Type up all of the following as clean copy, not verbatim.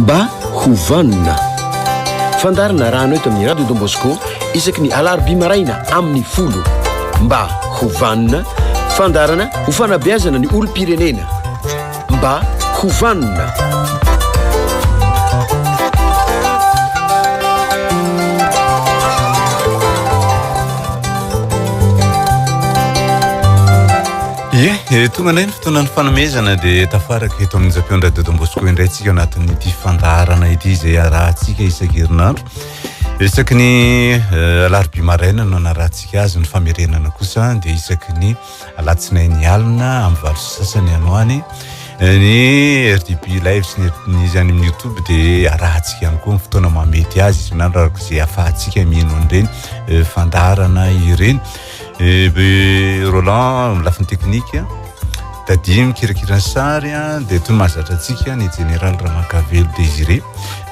mba hovanona fandarana rahano eto amin'ny radio Don Bosco isaky ny alarobia maraina amin'ny folo mba hovanona fandarana ho fanabeazana ny olom-pirenena mba hovanona. Tonga indray ny fotoanany fanomezana dia tafaraka eto amin'ny zapion'ny radio Don Bosco indray tsika anatin'ity fandarana ity izay arahantsika isan-kerinandro. Isaky ny alarobia maraina no anarahantsika azy ny famerenana kosa dia isaky ny alatsinainy alina amin'ny valo sasany anoany ny RDP live sy ny izany amin'ny YouTube dia arahantsika ihany koa ny fotoana mamety azy isan'andro araka izay ahafahantsika mino an'ireny fandarana ireny. Roland lafiny teknika Tadim mikirakira ny sary dia toy ny mahazatra antsika ny général Ramakavelo Désiré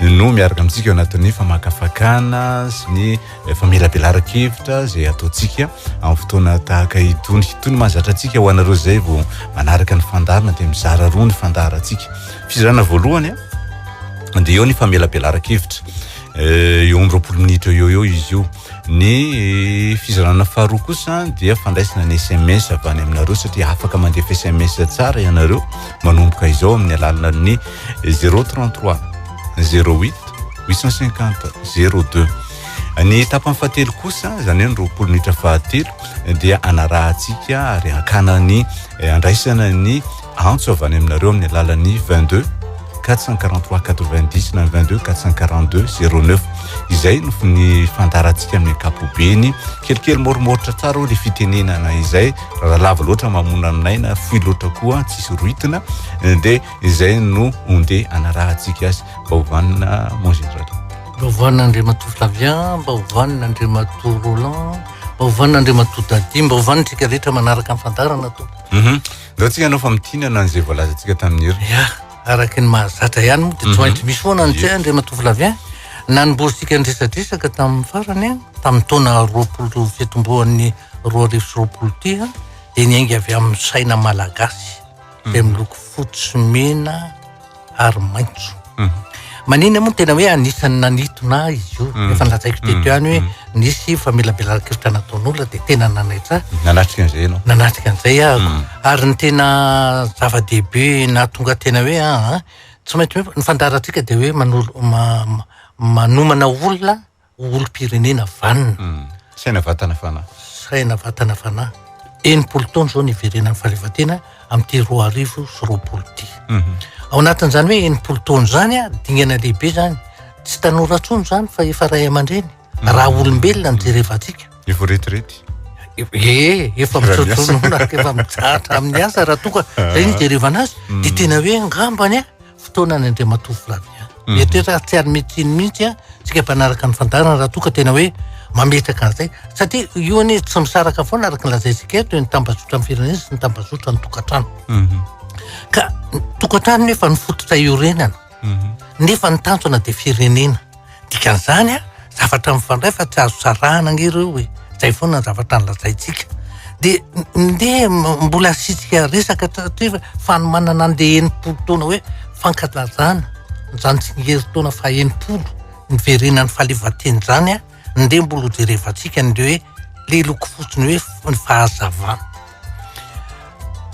no miaraka amintsika ao anatin'ny famakafakana sy ny famelabelara-kevitra izay ataontsika amin'ny fotoana tahaka itony. Toy ny mahazatra antsika ho anareo izay vao manaraka ny fandarana dia mizara roa ny fandarantsika. Fizarana voalohany dia eo ny famelabelara-kevitra eo amin'ny 20 minitra eo izy io. Ny fizarana faharoa kosa dia fandraisana ny SMS avy any aminareo satria afaka mandefa SMS tsara ianareo manomboka izao amin'ny alalana ny 033 08 850 02. Ny tapany fahatelo kosa izany hoe 20 minitra fahatelo dia anarahantsika ary hakanany andraisana ny antso avy any aminareo amin'ny alalan'ny 22 443 90 na 22 442 09. Izay no ny fandarantsika amin'ny ankapobeny kelikely moromoritra tsara hoe le fitenenana izay raha lava loatra mamona aminay na fohy loatra koa tsisy roitina dia izay no ondeha anarahantsika azy. Mba hovanina mongendratra mba hovanina Andriamatoa Flavien, mba hovanina Andriamatoa Roland, mba hovanina Andriamatoa Dady, mba hovanina tsika rehetra manaraka amin'ny fandarana to. Ndao tsika anao fa mitinana an'izay voalazantsika tamin'ny hery araky ny mahazatra ihany moa dia tsy maintsy misy foana ny tsay Andriamatoa Flavien nanomborintsika ny resadresaka tamin'ny farany tamin'ny taona 20 fiatombohan'ny 2020 ty dia niainga avy amin'ny saina malagasy dia miloko fotsy mena ary maitso. Manina moa tena hoe anisany nanitona izy io efa nalazaiko teto ihany hoe nisy famelabelara-kevitra nataon'olona dia tena nanaitra nanatrika an'izay ianao nanatrika an'izay ahako ary ny tena zava-dehibe nahatonga tena hoe tsy maintsy hoe ny fandarantsika dia hoe manomana olona olom-pirenena vanona saina vatana fanahy saina vatana fanahy 90 taona zao niverenan'ny fahaleovatena amin'ity 2020 ty. Ao anatin'izany hoe 90 taona zany dingana lehibe zany tsy tanora tsony zany fa efa ray aman-dreny raha olombelona ny jerevantsika efa retirety efa mitsotronoana efa mijatra amin'ny asa raha toka zay ny jerevana azy dia tena hoe ngambany fotoana ny Andriamatoa Flavien mety raha tsy ary metsiny mihitsy tsika mpanaraka ny fandarana raha toka tena hoe mametraka an'izay satria io ny tsy misaraka foana araka ny lazaintsika eto ny tambazotra amin'ny firenena sy ny tambazotra ny tokantrano ka tokantrano nefa ny fototra iorenana nefa ny tanjona dia firenena dikan'izany zavatra mifandray fa tsy azo sarahana ngereo hoe zay foana ny zavatra nylazaintsika dia ndeha mbola sitsika resaka satria fanomanana an'le 90 taona hoe fankalazana zany tsy ngeri-taona fa 90 niverenan'ny fahaleovatena zany ndeha mbola jerevantsika nde hoe le loko fotsiny hoe ny fahazavana.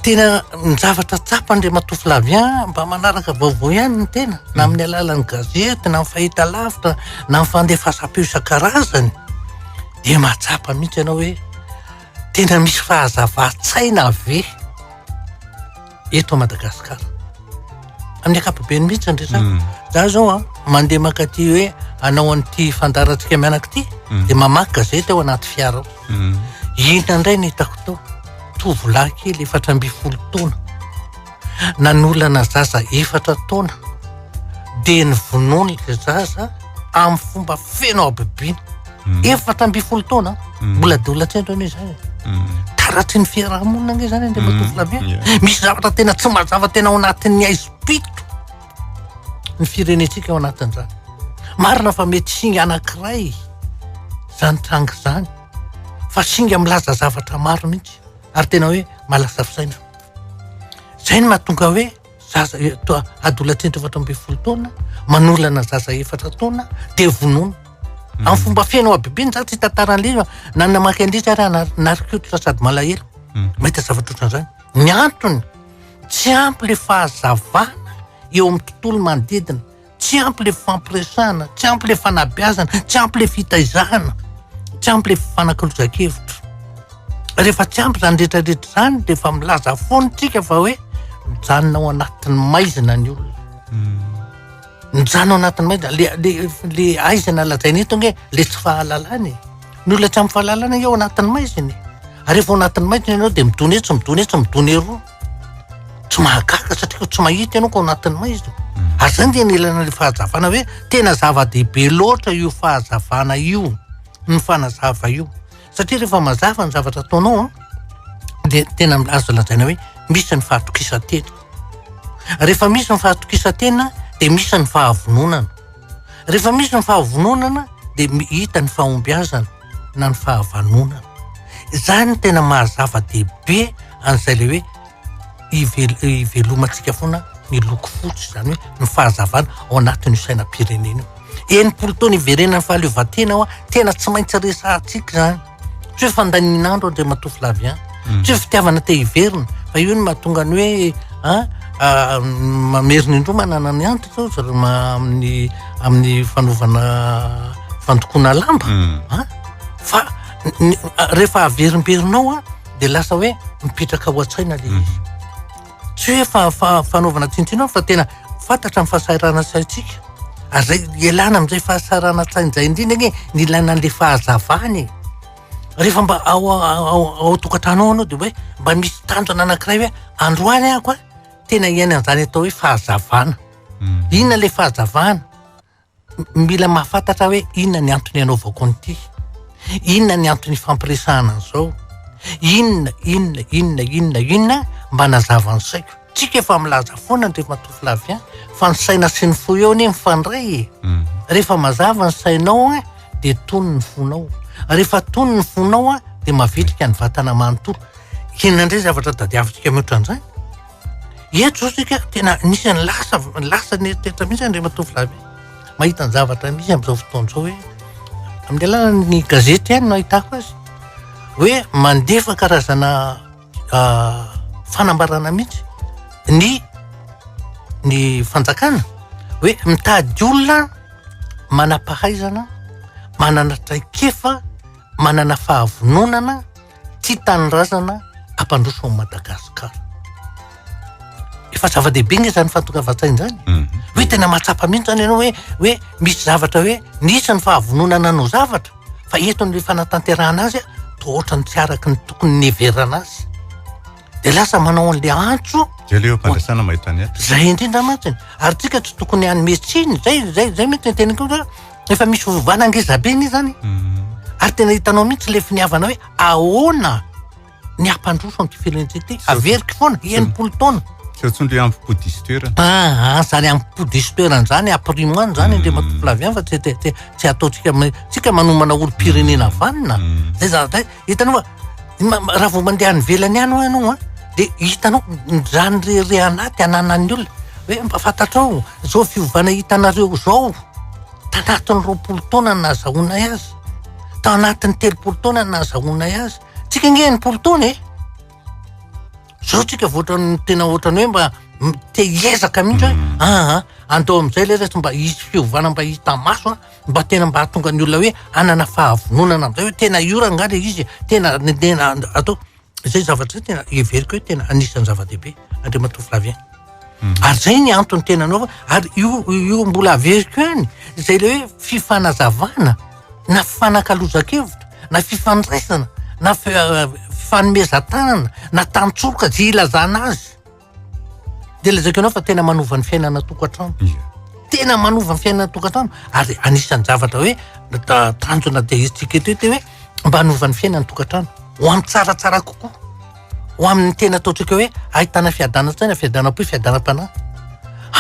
Tena ny zavatra tsapa Andriamatoa Flavien mba manaraka vaovao ihany ny tena na amin'ny alalan'ny gazety na amin'ny fahita lavitra na amin'ny fandefasam-peo isan-karazany dia mahatsapa mihitsy ianao hoe tena misy fahazavan-tsaina ve eto Madagasikara amin'ny ankapobeny mihitsy andresaka. Za zao mandeha makaty hoe anao an'ity fandarantsika mianaka ity dia mamaky gazety ao anaty fiara ina indray ny hitako tao tovolahy kely 4 taona nanolana zaza 4 taona dia ny vonoana ilay zaza amin'ny fomba feno abibiana 4 taona mbola dola tsy andreo izany taratry ny fiarahamonina nge zany Andriamatoa Flavien misy zavatra tena tsy mazava tena ao anatin'ny aispito ny firenetsika ao anatin'izany marina fa mety singa anankiray zany tranga zany fa singa milaza zavatra maro mihitsy ary tena hoe malasa fisaina zay ny mahatonga hoe zaza adolatsindry 7 taona manolana zaza 4 taona de vonoana amin'ny fomba fiaina ao bebeny za tsy tantaran'le nanamaky andrisy raha narikototra sady malahelo mahita zavatra ohatran'izany ny antony tsy ampy le fahazavana eo amin'ny tontolo manodidina tsy ampy le fampiresahana tsy ampy le fanabeazana tsy ampy le fitaizahana tsy ampy le fanakalozan-kevitra rehefa tsy ampy zany rehetrarehetra zany de efa milaza fonotsika fa hoe mijanona ao anatin'ny maizina ny olona mijanona ao anatin'ny maizina le aizana lazaina eto nge le tsy fahalalany ny olona tsy ampy fahalalana eo anatin'ny maiziny rehefa ao anatin'ny maizina ianao de midony midony eroa tsy mahagaga satria tsy mahita ianao ko ao anatin'ny maizina ary zany de nilana le fahazavana hoe tena zava-dehibe loatra io fahazavana io ny fanazava io satria rehefa mazava ny zavatra ataonao de tena azo lazaina hoe misy ny fahatokisantena rehefa misy ny fahatokisantena de misy ny fahavononana rehefa misy ny fahavononana de hita ny fahombiazana na ny fahavanonana zany tena mahazava-dehibe an'izay le hoe ivelomantsika foana ny loko fotsy zany hoe ny fahazavana ao anatin'io sainam-pirenena io 80 taona iverenany fahaleovantena ao tena tsy maintsy resahantsika zany tsy hoe fandaninandro andre matofy lavian tsy hoe fitiavana te hiverina fa io ny mahatonga ny hoe mameriny indro manana ny antitra amin'ny fanaovana fandokoana lamba fa rehefa averimberinao de lasa hoe mipetraka ao an-tsaina le izy tsy hoe fanaovana tsinotsinao fa tena fantatra ny fahasarana saitsika ary zay ialana am'izay fahasarana sainy zay indrindra nge ny ilaina an'le fahazavany rehefa mba ao tokantranao anao de hoe mba misy tanjona anankiray hoe androany ahako tena iaina an'izany atao hoe fahazavana inona le fahazavana mila mahafantatra hoe inona ny antony anaovako an'ity inona ny antony fampiresahana an'izao inona mba nazava ny saiko tsika efa milaza foana ndre matofy lavia fa ny saina sy ny fo eo ne mifandray rehefa mazava ny sainao de tony ny fonao rehefa tony ny fonao de mavitrika ny vatana manontolo inona indray zavatra tadiavintsika mihoatran'izany eto zao tsika tena nisy ny lasa ny eritreretra mihitsy andre matofy lavia mahita ny zavatra misy am'izao fotoana zao hoe amin'ny alalany gazety ihany no ahitako azy hoe mandefa karazana fanambarana mihitsy ny fanjakana hoe mitady olona manam-pahaizana manana traikefa manana fahavononana tsy tanorazana ampandroso amin'ny Madagasikara efa zava-dehibe nge zany fantokavatsainy zany hoe tena mahatsapa mihitsy zany ianao hoe misy zavatra hoe nisy ny fahavononana no zavatra fa eto n'le fanatanterahana azy tohatra ny tsy araky ny tokony neverana azy de lasa manao an'le antso leompandrasana mahitany zay indrindra matsiny ary tsika tsy tokony any metsiny zay mety teniko efa misy vovana ngezabe ny zany ary tena hitanao mihitsy le finiavana hoe ahoana ny ampandroso am'ty firentsity averiky foana 80 taona tsonle ampipodistoerana zany ampipodistoerana zany aprimoany zany ndre matoflavian fa tsy ataotsika manomana olo-pirenena vanina zay zavatra hitanao raha vao mandeha any velany any ianao de hitanao zany rere anaty ananan'ny olona hoe mba fantatrao zao fiovana hitanareo zao tanatiny 20 taona nazahoana azy tanatiny 30 taona nazahoana azy tsika nge 80 taona zao tsika voatrany tena ohatrany hoe mba te hiezaka mihitsy hoe andao am'izay le resy mba hisy fiovana mba hita maso mba tena mba hatonga ny olona hoe anana fahavononana am'izay hoe tena ioranga le izy tena atao zay zavatra zay tena everiko hoe tena anisan'ny zava-dehibe andre matofy lavien ary zay ny antony tena anaova ary io mbola averiko any zay le hoe fifanazavana na fifanakalozan-kevitra na fifandraisana na fifanomezan-tanana na tantsoroka zay ilazana azy de lazako anao fa tena manova ny fiainana tokantrano tena manova ny fiainana tokantrano ary anisan'ny zavatra hoe tanjona deitsika eto hoe mba hanova ny fiainana tokantrano ho amin'ny tsaratsara kokoa ho amin'ny tena ataotsika hoe ahitana fihadanana-tsaina fihadanam-po fihadanam-panahy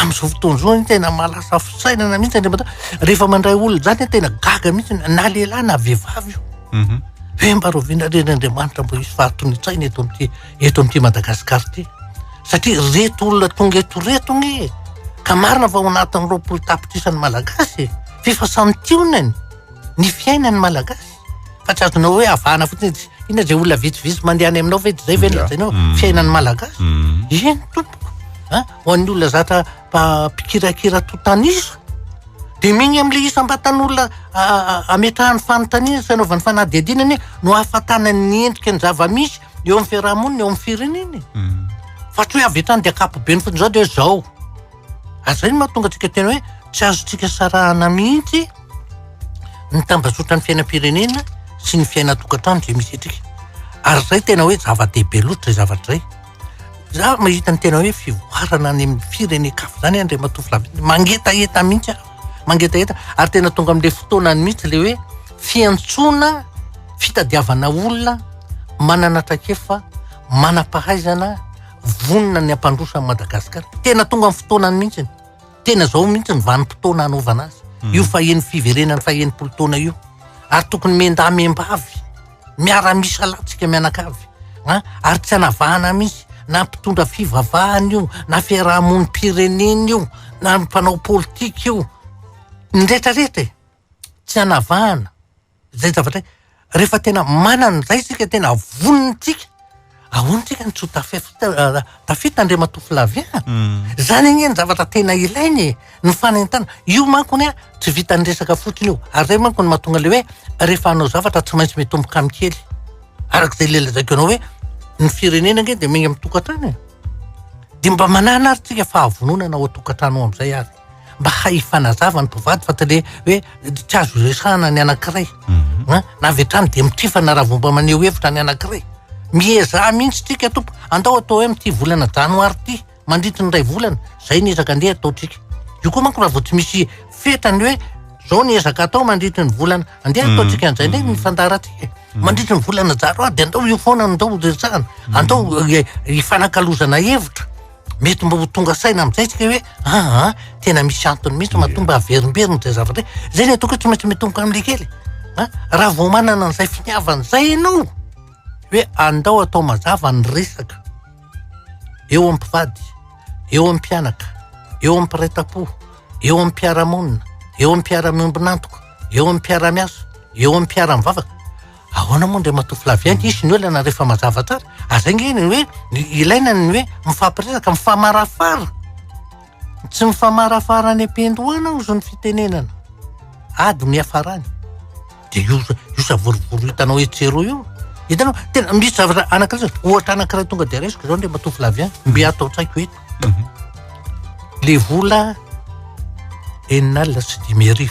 am'izao fotoana zao tena malasa fisainana mihitsy rehefa mandray olona zany tena gaga mihitsy na lehilahy na vehivavy io hoe mba roviana ren'Andriamanitra mbo hisy fahatony tsaina eto amin'ity Madagasikara ty satria reto olona tonga eto reto nge ka marina fa ao anatin'ny roapolo tapitrisa ny malagasy fifasantionany ny fiainany malagasy fa tsy azonao hoe avana fotsiny ina zay olona vitsivitsy mandeha any aminao vety zay venlazainao fiainany malagasy eny tompoko ho an'ny olona zatra mpikirakira totanisa de migny am'le isam-batan'olona ametrahany fanontaniana sy anaovan'ny fanadihadinany no ahafantanany ny endrika ny zava-misy eo amin'ny fiarahamonina eo amin'ny fireneny fa tsy hoe avy etrany de akapobe ny fotsiny zao de zao azay ny mahatonga atsika tena hoe tsy azotsika sarahana mihitsy ny tambazotra ny fiainam-pirenena sy ny fiaina-tokantrano zay misy etrika ary zay tena hoe zava-dehibe loatra zay zavatra zay za mahita ny tena hoe fivoarana any amin'ny firenen-kafa zany andre matoflavy mangetaeta mihitsy mangetaeta ary tena tonga am'le fotoanany mihitsy le hoe fiantsoana fitadiavana olona manana trakefa manam-pahaizana vonona ny ampandrosa amin'ny Madagasikara tena tonga amin'ny fotoanany mihitsy tena zao mihitsy ny vanim-potoana anaovana azy io faheny fiverenany fahenimpolo taona io ary tokony mendamembavy miara-misa latsika mianakavy ary tsy hanavahana mihitsy na mpitondra fivavahana io na fiarahamonim-pirenena io na mpanao politika io nretraretra tsy hanavahana zay zavatra rehefa tena manana zay sika tena vonontsika ahoantsika ny tso tafita andre matoflavy zany iny ny zavatra tena ilainy ny fanentana io manko ny tsy vita ny resaka fotsiny io ary zay manko ny mahatonga le hoe rehefa anao zavatra tsy maintsy metomboka amikely arak'izay lelazaiko anao hoe ny firenena nge de megny am'tokantrano de mba manana ary tsika fahavononana ao atokantrano am'izay ary mba hay fanazava ny mpivady fa tale hoe tsy azo resahana ny anankiray na avetrany de mitrifana raha vomba maneho hevitra ny anankiray mieza mihitsy tsika tompo andao atao hoe am'ty volana janoary ty mandritry ny ray volana zay niezaka andeha ataotsika io koa manko raha vao tsy misy fetrany hoe zao niezaka atao mandritry ny volana andeha ataotsika an'izay ndray ny fandaratsika mandritry ny volana jaro de andao io foana andao resahana andao ifanakalozana hevitra mety mba ho tonga saina am'izay tsika hoe tena misy antony mihitsy mahatomba averimberiny zay zavatra zay ny atao koa tsy maintsy metomboka am'le kely raha vao manana an'izay finiavana zay ianao hoe andao atao mazava ny resaka eo amin'ny mpivady eo amin'ny mpianaka eo amin'ny mpiray-tam-po eo amin'ny mpiaramonina eo amin'ny mpiara-miombinantoka eo amin'ny mpiara-miasa eo amin'ny mpiara-mivavaka ahoana moa ndray matoflavy any isy ny olana rehefa mazava tsara azay ngeny hoe ilaina ny hoe mifampiresaka mifamarafara tsy mifamarafara any ampendoana ozy ny fitenenana ady ny afarany de io savorivory hitanao etsero io hitanao tena misy zavatra anankiray ohatra anankiray tonga de resiko zao ndray matoflavy any mbe atao tsaiko eto le vola eninalina sy 10,000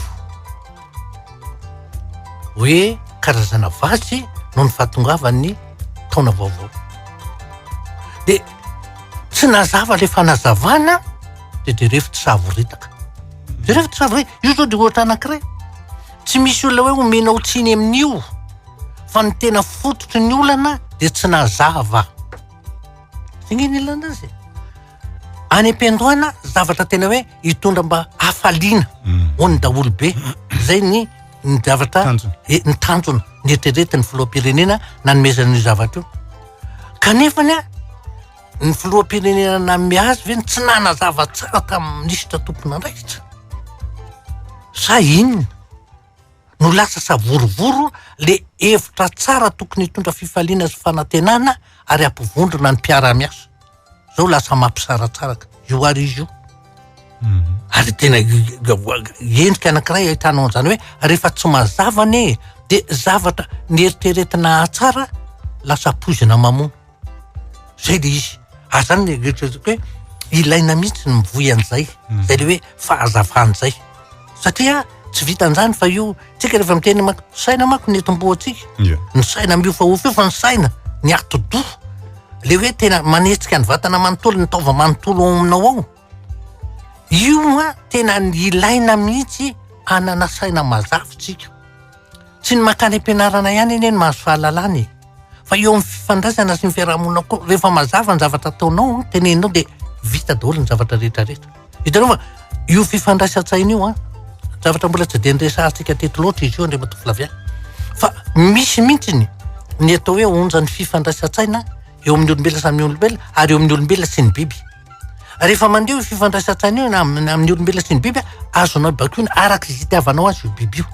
hoe karazana vasy no ny fahatongavany taona vaovao de tsy nazava le fanazavana de refitra savoritaka de refitra savoritaka io zao de ohatra anankiray tsy misy olona hoe omenao tsiny amin'io fa ny tena fototry ny olana de tsy nazava zay ngeny ilana azy any am-pendoana zavatra tena hoe hitondra mba hafaliana ho ny daolobe zay ny zavatra ny tanjona ny eritreretin'ny filoham-pirenena nanomezan'io zavatra io kanefany ny filoham-pirenena namiazy ve tsy nanazava tsara tamin'ny nisitra tompona andraikitra sa inona no lasa savorovoro le hevitra tsara tokony hitondra fifaliana sy fanantenana ary ampivondrona ny mpiara-miasa zao lasa mampisaratsaraka io ary izy io ary tena endrika anankiray ahitanao an'izany hoe rehefa tsy mazavane de zavatra ny eritreretina atsara lasa poizina mamono zay le izy azany hoe ilaina mihitsy ny mivoy an'izay zay le hoe fahazavan-tsay satria tsy vitan'izany fa io tsika rehefa miteny mako saina mako ny etom-boatsika ny saina miofahofo io fa ny saina ny atodo le hoe tena manetsika ny vatana manontolo ny taova manontolo ao aminao ao io tena ny ilaina mihitsy anana saina mazavitsika tsy ny makany am-pianarana ihany eny ny mahazo fahalalany fa eo amin'ny fifandraisana sy ny fiarahamonina koa rehefa mazava ny zavatra ataonao teneninao de vita daholo ny zavatra rehetrarehetra hitanao fa io fifandraisan-tsaina io zavatra mbola tsy de nyresahantsika teto loatra izy io andre matoflavy fa misy mihitsy ny atao hoe onja ny fifandraisan-tsaina eo amin'ny olombelona samy olombelona ary eo amin'ny olombelona sy ny biby. Rehefa mandeha fifandraisan-tsaina io amin'ny olombelona sy ny biby azonao bakeo araka izay itiavanao azy io biby io.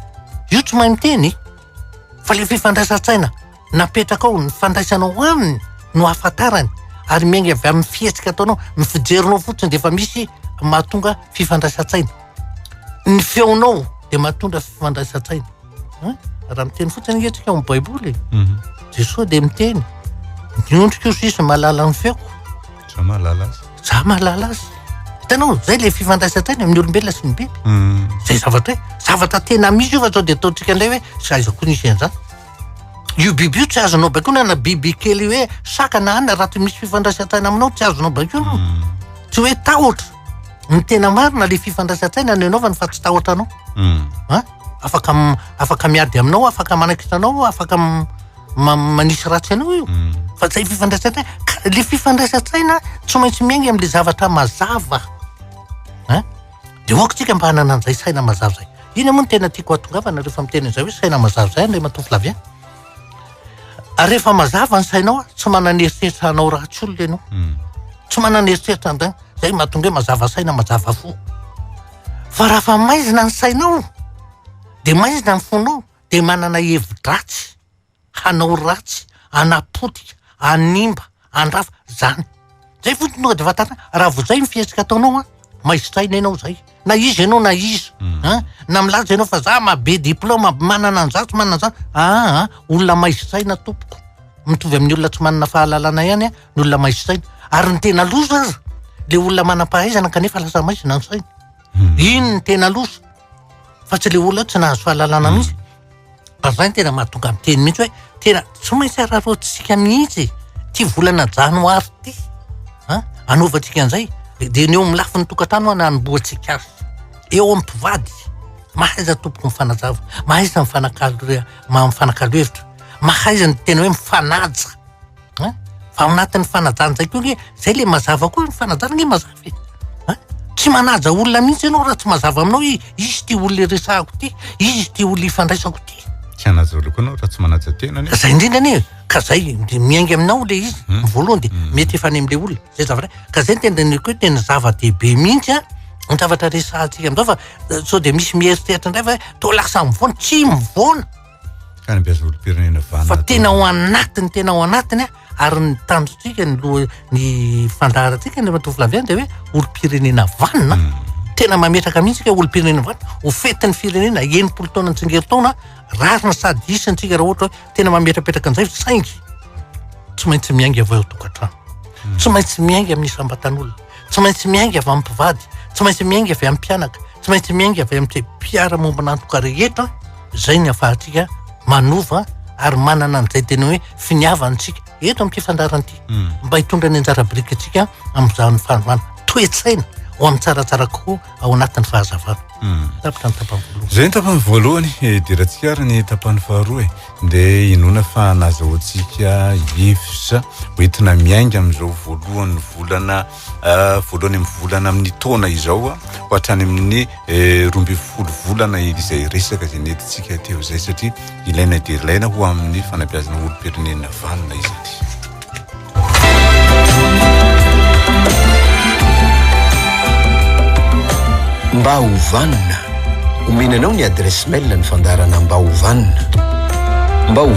Io tsy mahay miteny fa le fifandraisan-tsaina napetraka ao ny fandraisanao aminy no ahafantarany ary miainga avy amin'ny fihetsika ataonao mifijerinao fotsiny dia efa misy mahatonga fifandraisan-tsaina. Ny feonao dia mahatonga fifandraisan-tsaina. Raha miteny fotsiny antsika amin'ny baiboly Jesosy dia miteny niondrika io sisy mahalala ny feoko. Za mahalala azy. Za mahalala azy. Hitanao zay le fifandraisan-tsaina amin'ny olombelona sy ny biby. Zay zavatra tena misy io fa sao dia ataontsika ilay hoe sy aizako nisy an'izany. Io biby io tsy azonao bakeo na biby kely hoe saka na ana raha tsy misy fifandraisan-tsaina aminao tsy azonao bakeo. Tsy hoe tahotra. Ny tena marina le fifandraisan-tsaina ny anaovany fa tsy tahotra anao. Afaka miady aminao, afaka manakitra anao, afaka manisy ratsy anao io. Fa zay fifandraisan-tsaina, le fifandraisan-tsaina tsy maintsy miainga amin'le zavatra mazava. Dia hoako tsika mba hanana an'izay saina mazava zay. Iny moa no tena tiako hatongavana rehefa miteny an'izay hoe saina mazava zay ilay matoa filavia. Rehefa mazava ny sainao tsy manana eritreritra hanao ratsy olona ianao. Tsy manana eritreritra an'izany zay mahatonga hoe mazava saina mazava fo. Fa raha fa maizina ny sainao dia maizina ny fonao dia manana hevin-dratsy hanao ratsy, hanapotika, hanimba, handrafa zany. Zay fotsiny tonga dia fantarina raha vao zay mifihetsika ataonao maizitraina ianao zay. Na izy ianao na izy. Na milaza ianao fa za mahabe diplôma manana an'zato manana an'zato. Olona maizitraina tompoko. Mitovy amin'ny olona tsy manana fahalalana ihany ny olona maizitraina. Ary ny tena loza aza le olona manam-pahaizana kanefa lasa maizina ny saina. Iny ny tena loza. Fa tsy le olona tsy nahazo fahalalana mihitsy. Fa zay ny tena mahatonga amin'ny teny mihitsy hoe tena tsy maintsy araroantsika mihitsy ty volana janoary ty. Anaovantsika an'izay dia ny eo amin'ny lafiny tokantrano hanomboantsika azy. Eo amin'ny mpivady mahaiza tompoko mifanazava, mahaiza mifanakalo hevitra, mahaiza ny tena hoe mifanaja. Fa ao anatin'ny fanajana zay koa zay le mazava koa ny fanajana ny mazava. Tsy manaja olona mihitsy ianao raha tsy mazava aminao izy ty olona resahako ty, izy ty olona ifandraisako ty. Tsy hanaja olona koa anao raha tsy manaja tena. Zay indrindra anie ka zay miainga aminao le izy voalohany dia mety efa any amin'le olona zay zavatra. Ka zay ny tena koe tena zava-dehibe mihitsy ny zavatra resahantsika amin'izao fa sao dia misy mieritreritra indray fa to lasa mivoana tsy mivoana. Ka ny mpiasa olom-pirenena vana. Fa tena ao anatiny ary ny tanjotsika ny fandaharantsika ny matoa filaviana dia hoe olom-pirenena vanona. Tena mametraka mihitsy ka olom-pirenena vanona ho fetin'ny firenena 90 taona tsingeritaona rarina sady isantsika raha ohatra hoe tena mametrapetraka an'izay saingy. Tsy maintsy miainga avy eo tokantrano. Tsy maintsy miainga amin'ny isam-batan'olona. Tsy maintsy miainga avy amin'ny mpivady. Tsy maintsy miainga avy amin'ny mpianaka. Tsy maintsy miainga avy amin'ny mpiara-mombana antoka rehetra. Zay ny ahafahantsika manova ary manana an'izay tena hoe finiavantsika eto amin'ity fandaran'ity. Mba hitondra ny anjara biriky antsika amin'izany fahavalana toe-tsaina ho amin'ny tsaratsara kokoa ao anatin'ny fahazavana. Tapitra ny tapany voalohany. Zay ny tapany voalohany diratsika ary ny tapany faharoa dia inona fa nazahoantsika hevitra hoentina miainga amin'izao voalohany volana amin'ny volana amin'ny taona izao hoatrany amin'ny 12 volana izay resaka izay nentintsika teo zay satria ilaina dia ilaina ho amin'ny fanabeazana olom-pirenena vanona izy ity. Mba ho vanona omenanao ny adresse mail ny fandarana mba ho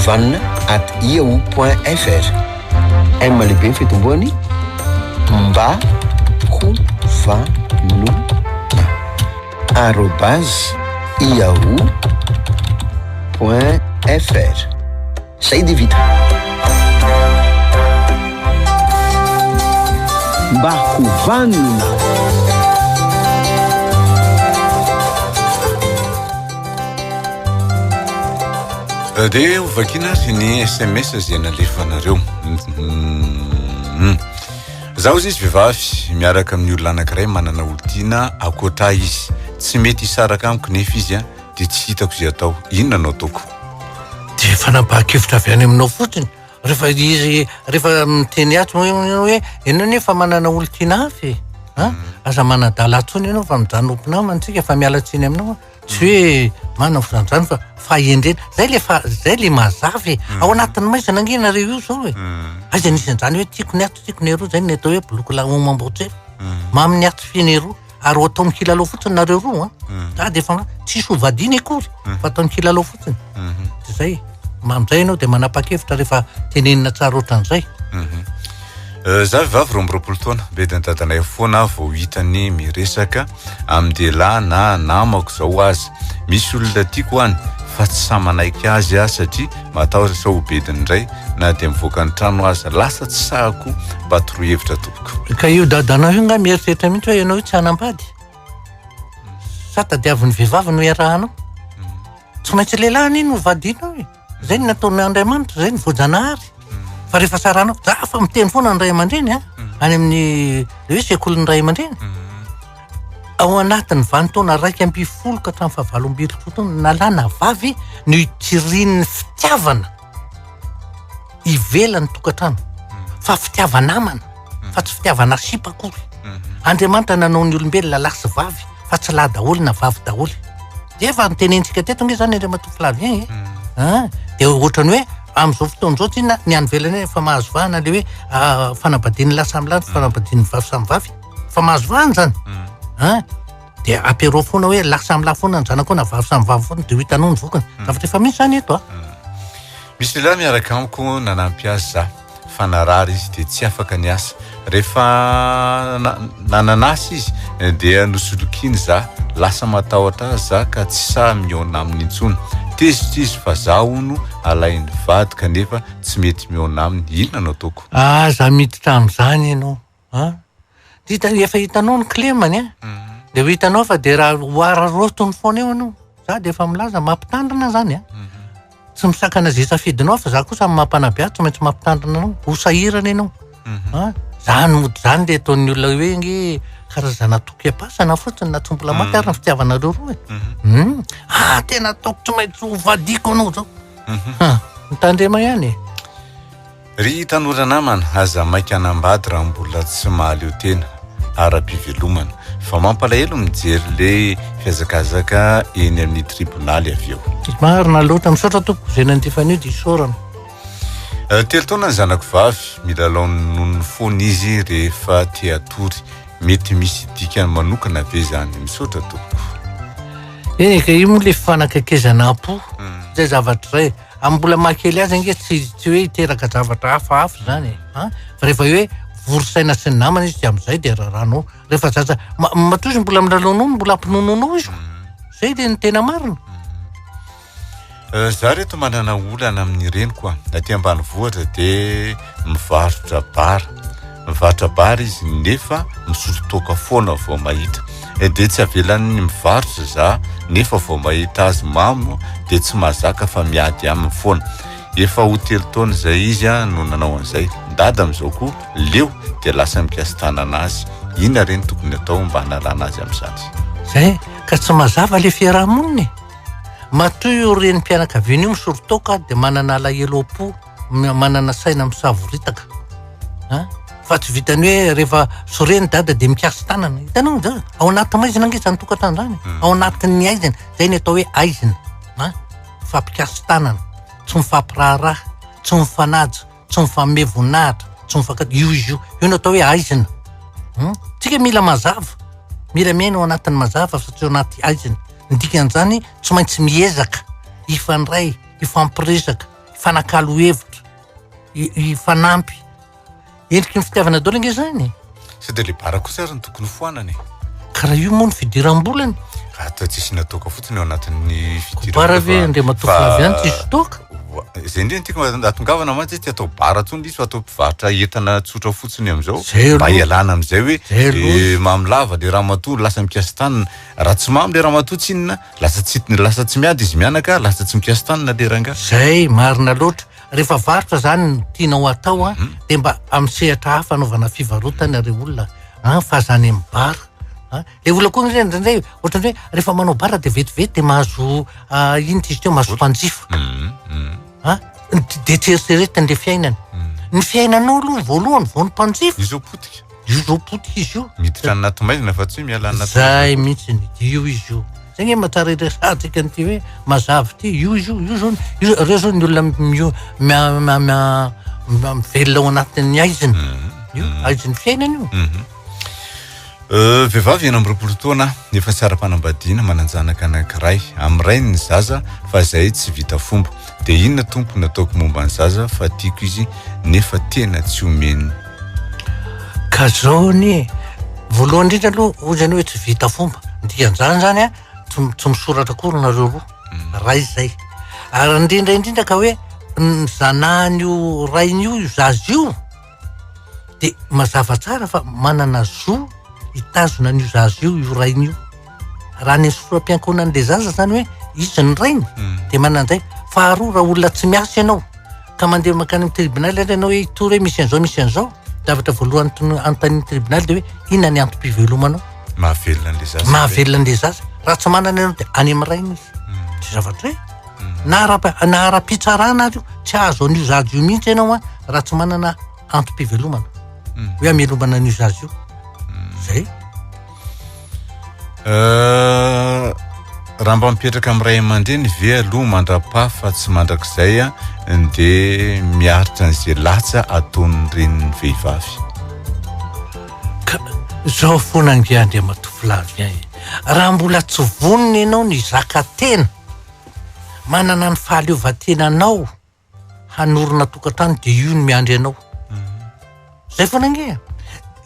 vanona @yahoo.fr M lehibe ny fitomboany mba ho vanona @yahoo.fr. Zay dia vita. Mba ho vanona. Dia hovakina ny SMS zay nalefanareo. Zaho izy vehivavy miaraka amin'ny olona anankiray manana olontiana akoatra izy tsy mety hisaraka amiko nefa izy dia tsy hitako izay atao. Inona no ataoko? Dia fanapahan-kevitra avy any aminao fotsiny. Rehefa miteny ato hoe ianao nefa manana olontiana avy. Aza manadala atsony ianao fa mijanopina mantsika fa miala tsiny aminao. tsy hoe manao fizanjany fa fahendrena zay le mazavy ao anatin'ny maizana angenareo io zao e aiza nisan'izany hoe tiako ny ato tiako ny aroa zay ny atao hoe blokola omamboatsera maminy ato fianero ary ho atao mikilalao fotsiny nareo roa de efa tsisy hovadiny akory fa atao mikilalao fotsiny de zay mamizay ianao de manapa-kevitra rehefa tenenina tsara ohatran'izay za vavy roa ambiroapolo taona bediny dadanay foana vao hitany miresaka amindelahy na namako zao azy misy olona tiako any fa tsy samanaiky azy satria matahotra sao bediny indray na de mivoaka ny trano azy lasa tsy sahako mba torohevitra tompoko ka io dadanao io nga mieritreritra mihitsy hoe ianao io tsy hanambady sa tadiavin'ny vehivavy no iarahanao tsy maintsy lehilahy ny no vadinao e zay ny nataony Andriamanitra zay ny voajanahary fa rehefa saranao za fa miteny foana ny ray aman-dreny any amin'ny le hoe sekolin'ny ray aman-dreny ao anatin'ny vanim-taona 1 ka hatramin'ny 7 nalana vavy no itirian'ny fitiavana ivelany tokantrano fa fitiavanamana fa tsy fitiavana sipa akory Andriamanitra nanao ny olombelona lasy vavy fa tsy lahy daholo na vavy daholo de efa nitenentsika teto nge zany Andriamanitra Flavien de ohatrany hoe am'izao fotoana zao ny any velany hoe fa mahazo vahana le hoe fanambadian'ny lahy samy lahy fanambadian'ny vavy samy vavy fa mahazo vahana zany de apero foana hoe lahy samy lahy foana ny zanako na vavy samy vavy foana de ho hitanao ny vokany zavatra efa misy zany eto misy lehilahy miaraka amiko nanampiasa za fa narary izy de tsy afaka ny asa rehefa nananasy izy de nosolokiny za lasa matahotra za ka tsy sa miona aminy intsony tezitra izy fa zaho no alainy vady kanefa tsy mety miona aminy inona no ataoko za miditra am'izany ianao efa hitanao ny clemany de ho hitanao fa de raha hoararotony foana eo anao za de efa milaza mampitandrina zany tsy misakana zay safidinao fa za kosa mampanabe tsy maintsy mampitandrina anao ho sahirana ianao zany mody zany le ataon'ny olona hoe nge karazana toky-pasana fotsiny na tsombola maty ary ny fitiavanareo roa tena ataoko tsy maintsy ho vadiko anao zao mitandrema ihany ry tanora namana aza maika anambady raha mbola tsy mahaleo tena ara-pivelomana fa mampalahelo mijery le fiazakazaka eny amin'ny tribonaly avy eo marina loatra misaotra tompoko zay nandifanio de isorana telo taona ny zanako vavy milalao noho ny foana izy rehefa teatory mety misy dikany manokana ve zany misaotra tompoko eny ka io moa le fanakakezana apo zay zavatra zay ambola mahakely azy ange tsy hoe hiteraka zavatra hafa zany fa rehefa hoe vorosaina sy ny namana izy de am'izay de raranao rehefa zaza matozy mbola milalaonao mbola ampinononao izy zay de ny tena marina za reto manana olana amin'ny reniko aty ambanivohitra de mivarotra bara izy nefa misototoka foana vao mahita de tsy avelany mivarotra za nefa vao mahita azy mamo de tsy mazaka fa miady aminy foana efa ho 3 taona zay izy no nanao an'izay dada am'izao koa leo de lasa mikasy tanana azy ina reny tokony atao mba hanalana azy am'zany zay ka tsy mazava le fiarahamoniny matoy io reny mpianakaviana io misorotoka de manana alahelo-po manana saina misavoritaka fa tsy vitany hoe rehefa soreny dada de mikasy tanana hitanao zao ao anaty maizina ange zany tokantrano zany ao anatin'ny aizina zay ny atao hoe aizina fampikasy tanana tsy mifampiraharaha tsy mifanaja tsy mifamevonahitra tsy io no atao hoe aizina tsika mila mazava mila miaina ao anatin'ny mazava fa tsy ao anaty aizina ny dikan'izany tsy maintsy miezaka ifandray ifampiresaka ifanakalo hevitra ifanampy endriky ny fitiavana daholo ange zany sy de le bara kosa ary ny tokony foanany karaha io moa ny fidiram-bolany atao tsisy natoka fotsiny ao anatin'ny bara ve Andriamanitofilaviany tsisy toka zay indreny tiako atongavana mantsy ty atao bara tsony izy fa atao mpivarotra entana tsotra fotsiny am'izao mba ialana am'izay hoe mamilava le raha matoa lasa mikasy tanina raha tsy mamy le raha matoa tsy inona lasa tsy miady izy mianaka lasa tsy mikasy tanina le ranga zay marina loatra rehefa varotra zany ny tianao atao de mba am'sehatra hafa anaovana fivarotana re olona fa zany amin'ny bara le olona koa ndraindray ohatrany hoe rehefa manao bara de vetivety de mahazo ino izy teo mahazo mpanjifa de tseriseretin'le fiainany ny fiainanao aloha voalohany vao ny mpanjifa izy potika izy potika izy io miditra anaty maizina fa tsy miala anaty zay mihitsy io izy io zay ny mahatsara iresatsika an'ity hoe mazava ty io zao reo zao ny olona mivelona ao anatin'ny aiziny io aiziny fiainana io vehivavy ena amby 20 taona nefa tsara mpanambadiana mananjanaka anankiray amiray ny zaza fa zay tsy vita fomba dia inona tompo nataoko momba ny zaza fa tiako izy nefa tena tsy omeny ka zao ny voalohany indrindra aloha ozany hoe tsy vita fomba dikan'izany zany a tsy misoratra kory nareo roa ray zay ary indrindra ka hoe zanahanyio rain'io zazy io dia mazava tsara fa manana zo hitazona an'io zazy io rain'io raha ny soram-piankonan'le zaza zany hoe izy ny rainy dia manan'izay faharoa raha olona tsy miasa ianao ka mandeha makany amin'ny tribunal ianao hoe itory hoe misy an'izao davatra voalohany anontani'ny tribunal dia hoe inona ny antom-pivelomanao mahavelona an'le zaza raha tsy manana ianao dia any amin'ny rainy izy tsy zavatra hoe na ara-pitsarana azy io tsy azo an'io zazy io mihitsy ianao a raha tsy manana antom-pivelomana hoe amelomana an'io zazy io zay raha mba mipetraka amin'ny ray aman-dreny ve aloha mandra-pa fa tsy mandrakizay a dia miaritra n'izay latsa ataon'ny reniny vehivavy ka zao foana angiandry matofilavy ay raha mbola tsy vonona ianao ny zaka tena manana ny fahaleovantenanao hanorona tokantrano dia io ny miandry ianao zay foana ange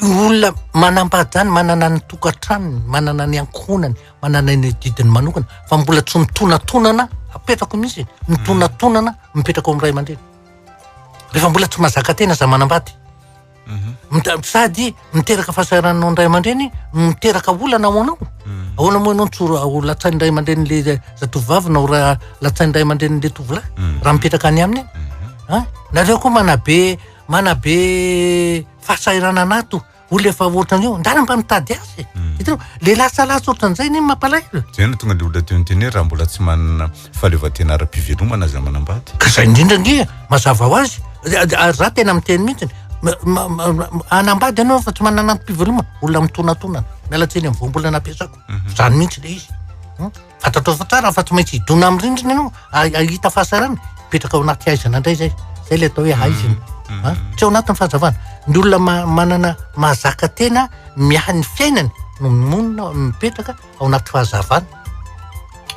olona manambady zany manana ny tokantranony manana ny ankonany manana ny didiny manokana fa mbola tsy mitonatonana apetrako mihitsy mitonatonana mipetraka ao amin'ny ray aman-dreny rehefa mbola tsy mahazaka tena za manambady sady miteraka fahasahiranao ny ray aman-dreny miteraka olana ao anao ahoana moa ianao tsoro latsain'ny ray aman-dren'le zatovavy na raha latsain'ny ray aman-dren'le tovolahy raha mipetraka any aminy nareo koa manabe fahasahirana anato olona efa ohatran'io ndana mba mitady azy hitanao le latsalatsa ohatran'izay ny mampalahelo zay no tonga le olona teo nyteny raha mbola tsy manana fahaleovantena ara-pivelomana za manambady ka zay indrindra ngia mazava ho azy za tena miteny mihitsy anambady ianao fa tsy manana antom-pivelomana olona mitonatonana mialatseny amin'ny voambola nampiasako zany mihitsy le izy fantatao fa tsara fa tsy maintsy hidona amin'ny rindrina ianao ahita fahasarana mipetraka ao anaty aizana indray zay le atao hoe aizina tsy ao anatin'ny fahazavana ny olona manana mahazaka tena miahan'ny fiainany no monina mipetraka ao anaty fahazavana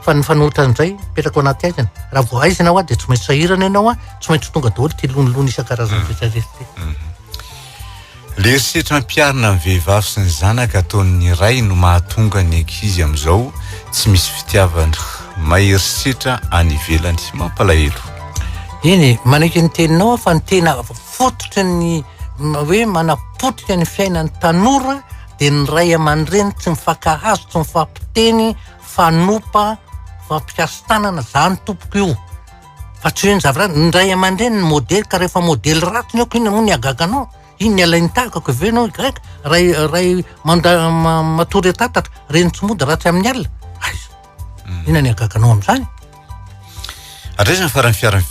fa ny fanohatran'izay mipetraka ao anaty aizana raha vo aizina ao a dia tsy maintsy sahirana ianao a tsy maintsy tonga daholo ty lonilony isan-karazany rehetrarehetra le erisetra mpiarina amin'ny vehivavy sy ny zanaka ataon'ny ray no mahatonga ny ankizy amin'izao tsy misy fitiavana maherisetra any ivelany mampalahelo eny manaiky ny teninao fa ny tena fototry ny hoe manapotika ny fiainan'ny tanora dia ny ray aman-dreny tsy mifankahazo tsy mifampiteny fanopa fampiasa tanana zany tompoko io fa tsy hoe ny zavatra ny ray aman-dreny ny modely ka rehefa modely ratony aoko inona moa ny agaganao iny ny alainy tahakako ve anao greka ray matory atatatra reny tsy mody raha tsy amin'ny alina inona ny agaganao amin'izany adraisany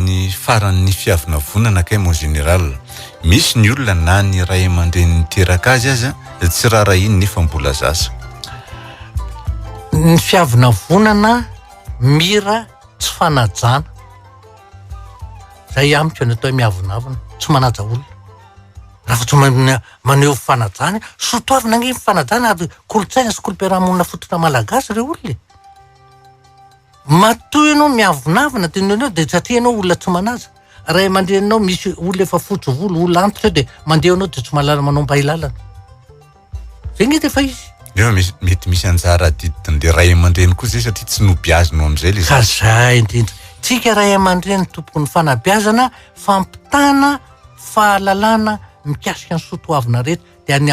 ny faran'ny fiavinavonana kay mon général misy ny olona na ny ray aman-dreny niteraka azy azy tsy raharaha iny nefa mbola zasa ny fiavinavonana mira tsy fanajana zay amiko ny atao miavonavona tsy manaja olona raha fa tsy maneho fanajana sotoavina nge fanajana ary kolotsaina sy kolom-piarahamonina fototra malagasy reo olona matoy ianao miavonavina tenenao dia satria ianao olona tsy manaja raha mandreninao misy olona efa fotsy volo olona antitra dia mandeha anao dia tsy malala manao mba hilalana zay nge defa izy mety misy anjara didin'le ray aman-dreny koa zay satria tsy nobiazinao amin'izay le ka zay indrindra tsika ray aman-dreny tompoko ny fanabiazana fampitana fahalalana mikasika ny sotoavina rehetra dia ny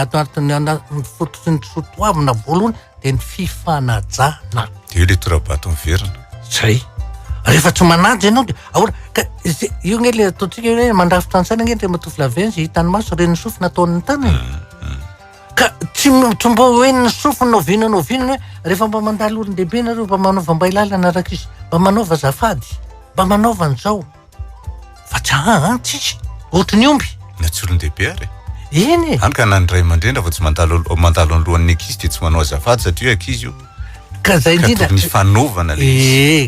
anatin'ny fototry ny sotoavina voalohany dia ny fifanajana dia le torabato miverina zay rehefa tsy manaja ianao dia ahora ka io nge le ataontsika hoe mandrafitra ansaina nge le matofilaveny zay hitany maso reny sofina ataon'ny tany ka tsy mba hoe ny sofina ovinana hoe rehefa mba mandalo olon-dehibe nareo mba manaova mba hilalana araka izy mba manaova zafady mba manaova an'izao fa tsy tsisy ohatra ny omby na tsy olon-dehibe ary eny any ka na ny ray aman-dreny raha fa tsy mandalo any lohan'ny ankizy dia tsy manao azafady satria ankizy io ka zay indrindra ny fanaovana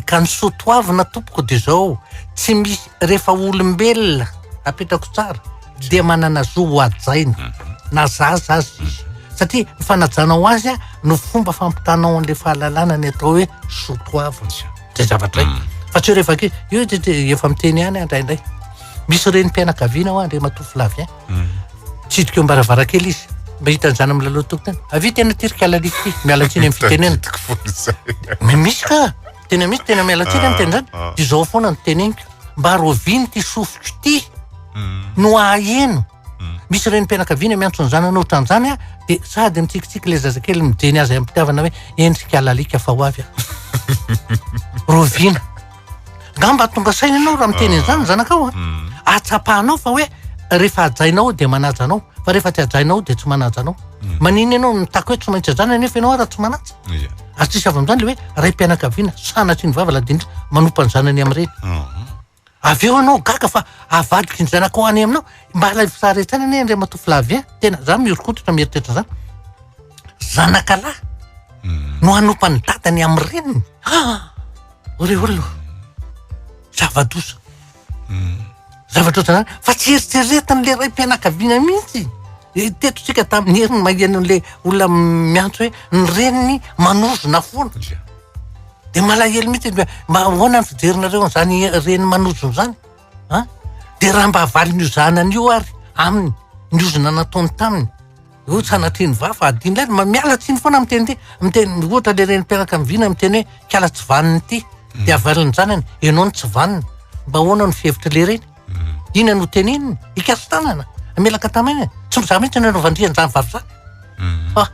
ka ny sotoavina tompoko de zao tsy misy rehefa olombelona apetrako tsara dia manana zo ho ajaina na zaza azy izy satria ny fanajanao azy a no fomba fampitanao an'le fahalalana ny atao hoe sotoavina zay zavatra fa tsy rehefa ke io efa miteny ihany andraindray misy reny mpianakaviana ho andre matofo lavy tsidika eo mbaravarakely izy mahita nyzana milalao tokotany avy tena tirika alaliko ty mialatsiny amin'ny fitenena misy ka tena misy tena mialatsiny amin'ny tena zany ty zao foana ny teneniko mba roviny ty sofiko ty no aheno misy reny mpianakaviana miantso ny zanany ohatran'izany a de sady mitsikitsiky le zazakely mijeny azy ampitiavana hoe endrika alalika fa ho avy rovina ngamba tonga saina anao raha miteny an'izany zanakao atsapahanao fa hoe rehefa ajainao de manaja anao fa rehefa tsy ajainao de tsy manaja anao maniny ianao mitako hoe tsy maintsy ajana nefa ianao raha tsy manaja atsisy avy amin'izany le hoe ray mpianakaviana sanatry ny vava ladindra manompa ny zanany am'ireny avy eo anao gaga fa avadiky ny zanakao any aminao mba alay fisaharetsana ane andre matofo lavy tena za miorikotratra mieritreritra zany zanakalahy no hanompa ny dadany am'reniny ore olona zavadosa zavatra ohatrany fa tsy eritreretany le ray mpianakaviana mihitsy tetotsika tamin'ny heriny mahian'le olona miantso hoe ny reniny manozona foana de malahelo mihitsy mba ahoana ny fijerinareo n'zany reny manozona zany de raha mba havaliny io zanany io ary aminy niozona nataony taminy io sanatriny va fa adiny lay miala tsiny foana miteny ty miteny ohatra le reny mpianakaviana miteny hoe kiala tsy vaniny ty de avaliny zanany ianao ny tsy vaniny mba ahoana ny fihevitra le reny ina no teneniny ikasy tanana amelaka tamaina tsy mizaha mihitsy nanovandriany zany vavy zany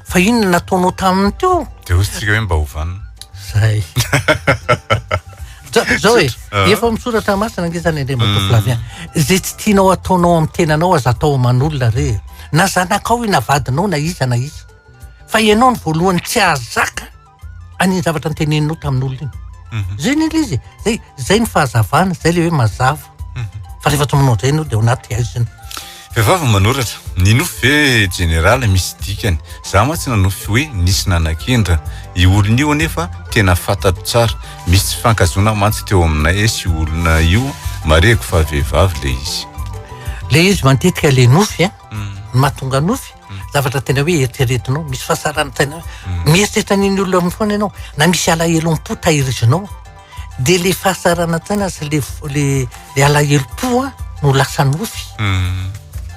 fa inona nataonao taminy teo de osytsika hoe mba hovanina zay zao hoe efa misoratra masina nge zany andre matofo lavy zay tsy tianao ataonao amin'ny tenanao aza atao aman'olona re na zanakao ina vadinao na iza fa ianao ny voalohany tsy azaka aniny zavatra ny teneninao tamin'olona iny zay ny izy zay ny fahazavana zay le hoe mazava fa rehefa tsy manao zay ianao de ao anaty aiziny vehivavy manoratra ny nofy hoe generala misy dikany za ma tsy nanofy hoe nisy nanakendra i olona io anefa tena fatato tsara misy tsy fankazona mantsy teo aminay sy olona io mareko fa vehivavy le izy mantetika le nofy ny mahatonga nofy zavatra tena hoe eritreretinao misy fahasaranantsaina mieritreritra niny olona foana ianao na misy alahelo-po tahirizinao de le fahasaranantsaina sy le alahelo-po no lasa nofy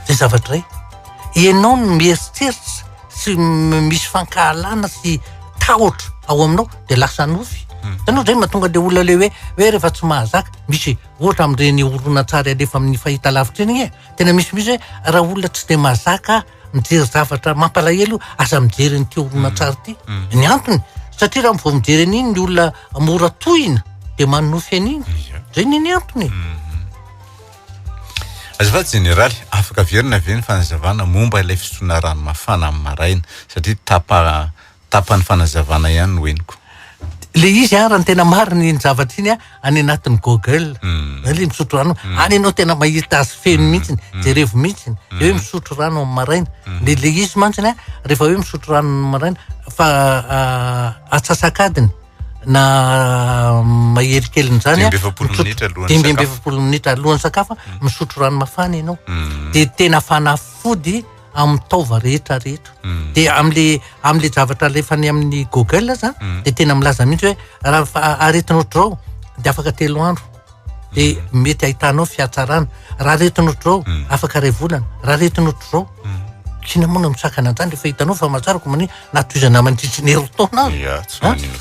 zay zavatra ray ianao no mieritreritra sy misy fankahalana sy tahotra ao aminao de lasa nofy tanao zay mahatonga le olona le hoe rehefa tsy mahazaka misy ohatra amin'ireny orona tsara alefa amin'ny fahita lavitra eny tena misy hoe raha olona tsy de mahazaka mijery zavatra mampalahelo aza mijery n'ity orona tsara ty ny antony satria raha vao mijery an'iny ny olona mora tohina de manofy an'iny zay ny antony azafady generaly afaka verina ve ny fanazavana momba ilay fisotroana rano mafana amin'ny maraina satria tapany fanazavana ihany no heniko le izy raha ny tena mariny ny zavatra iny any anatin'ny Google le misotro rano any ianao tena mahita azy feno mihitsiny jerevo mihitsiny de hoe misotro rano amin'ny maraina le izy mantsiny rehefa hoe misotro rano amin'ny maraina fa atsasakadiny na maherikeliny zany 20 minitra alohan'ny sakafo misotro rano mafana ianao de tena fanafody amin'ny taova rehetra de am'le zavatra alefany amin'ny Google zany de tena milaza mihitsy hoe raha aretinao ohatr'izao de afaka 3 andro de mety ahitanao fihatsarana raha aretinao ohatr'izao afaka 2 volana raha aretinao ohatr'izao kina moana misakana an'izany rehefa hitanao fa matsarako mani natoizana mandritrinero taona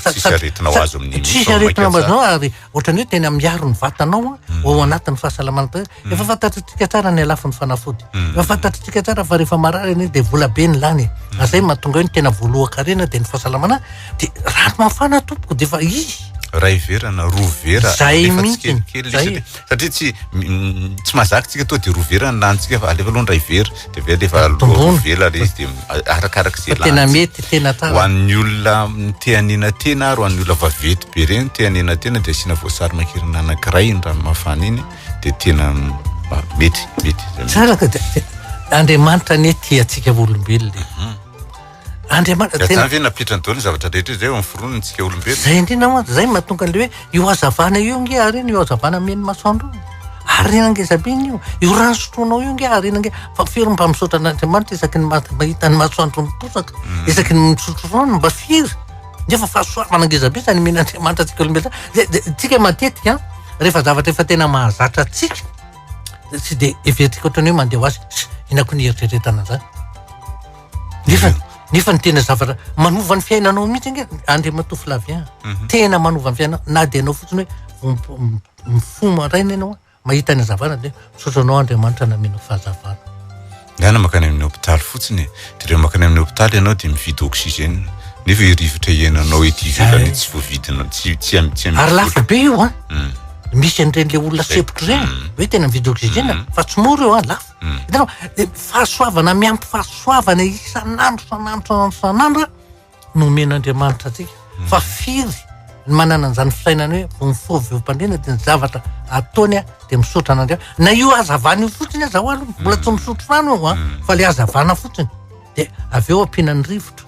tsisy aretinao azo amin'inao ary ohatrany hoe tena miaro ny vatanao ao anatin'ny fahasalamana efa fantatritsika tsara ny alafin'ny fanafody efa fantatritsika tsara fa rehefa marary any de vola be ny lany azay mahatonga hoe ny tena voalohan-karena de ny fahasalamana de rano mafana tompoko de fa izy ray verana rovera zay mihitsy satria tsy mahazaka tsika to de rovera ny lantsika fa alefa aloha ray vera de ve lefa rovela le izy de arakaraka zay tena mety tena tsara ho an'ny olona te hanena tena ary ho an'ny olona vavety be reny te hanena tena de asiana voasary makirina anankiray ny rano mafana iny de tena mety tsara ka Andriamanitra ny tia atsika olombelona Andriamanitra tena ve napitra ny daholo ny zavatra rehetra zay eo amin'ny foronontsika olombelona. Zay indrindra moa zay mahatonga le hoe io hazavana io nge arina io hazavana meny masoandro arina nge zabiny io rano sotroanao io nge arina nge fa firy mba misaotra an'Andriamanitra isaky ny mahita ny masoandro miposaka isaky ny misotro rano mba firy nefa fahasoavana nge zabe zany men'Andriamanitra atsika olombelona tsika matetika rehefa zavatra efa tena mahazatra atsika tsy de evertika ohatrany hoe mandeha ho azy inako ny eritreretana zany nefa ny tena zavatra manova ny fiainanao mihitsy nge Andriamanitra Flavien tena manova ny fiainanao na de anao fotsiny hoe mifo maraina ianao mahita ny hazavana de sotranao Andriamanitra nameno fahazavana. Iana makany amin'ny hôpitaly fotsiny de rehefa makany amin'ny hôpitaly ianao de mividy oxygène nefa irivotra iananao ety ivelany tsy voavidinao tsy ary lafo be io misy an'ireny le olona sepotro reny hoe tena mividy oxygène fa tsy mora io lafo hitanao fahasoavana miampy fahasoavana isan'andro no men'Andriamanitra atsika fa firy ny manana an'izany fisainany hoe mifovy eo mpandrina de ny zavatra ataony de misaotra an'Andriamanitra na io hazavana io fotsiny azahoalo mbola tsy misotro rano io fa le hazavana fotsiny de avy eo ampiana ny rivotra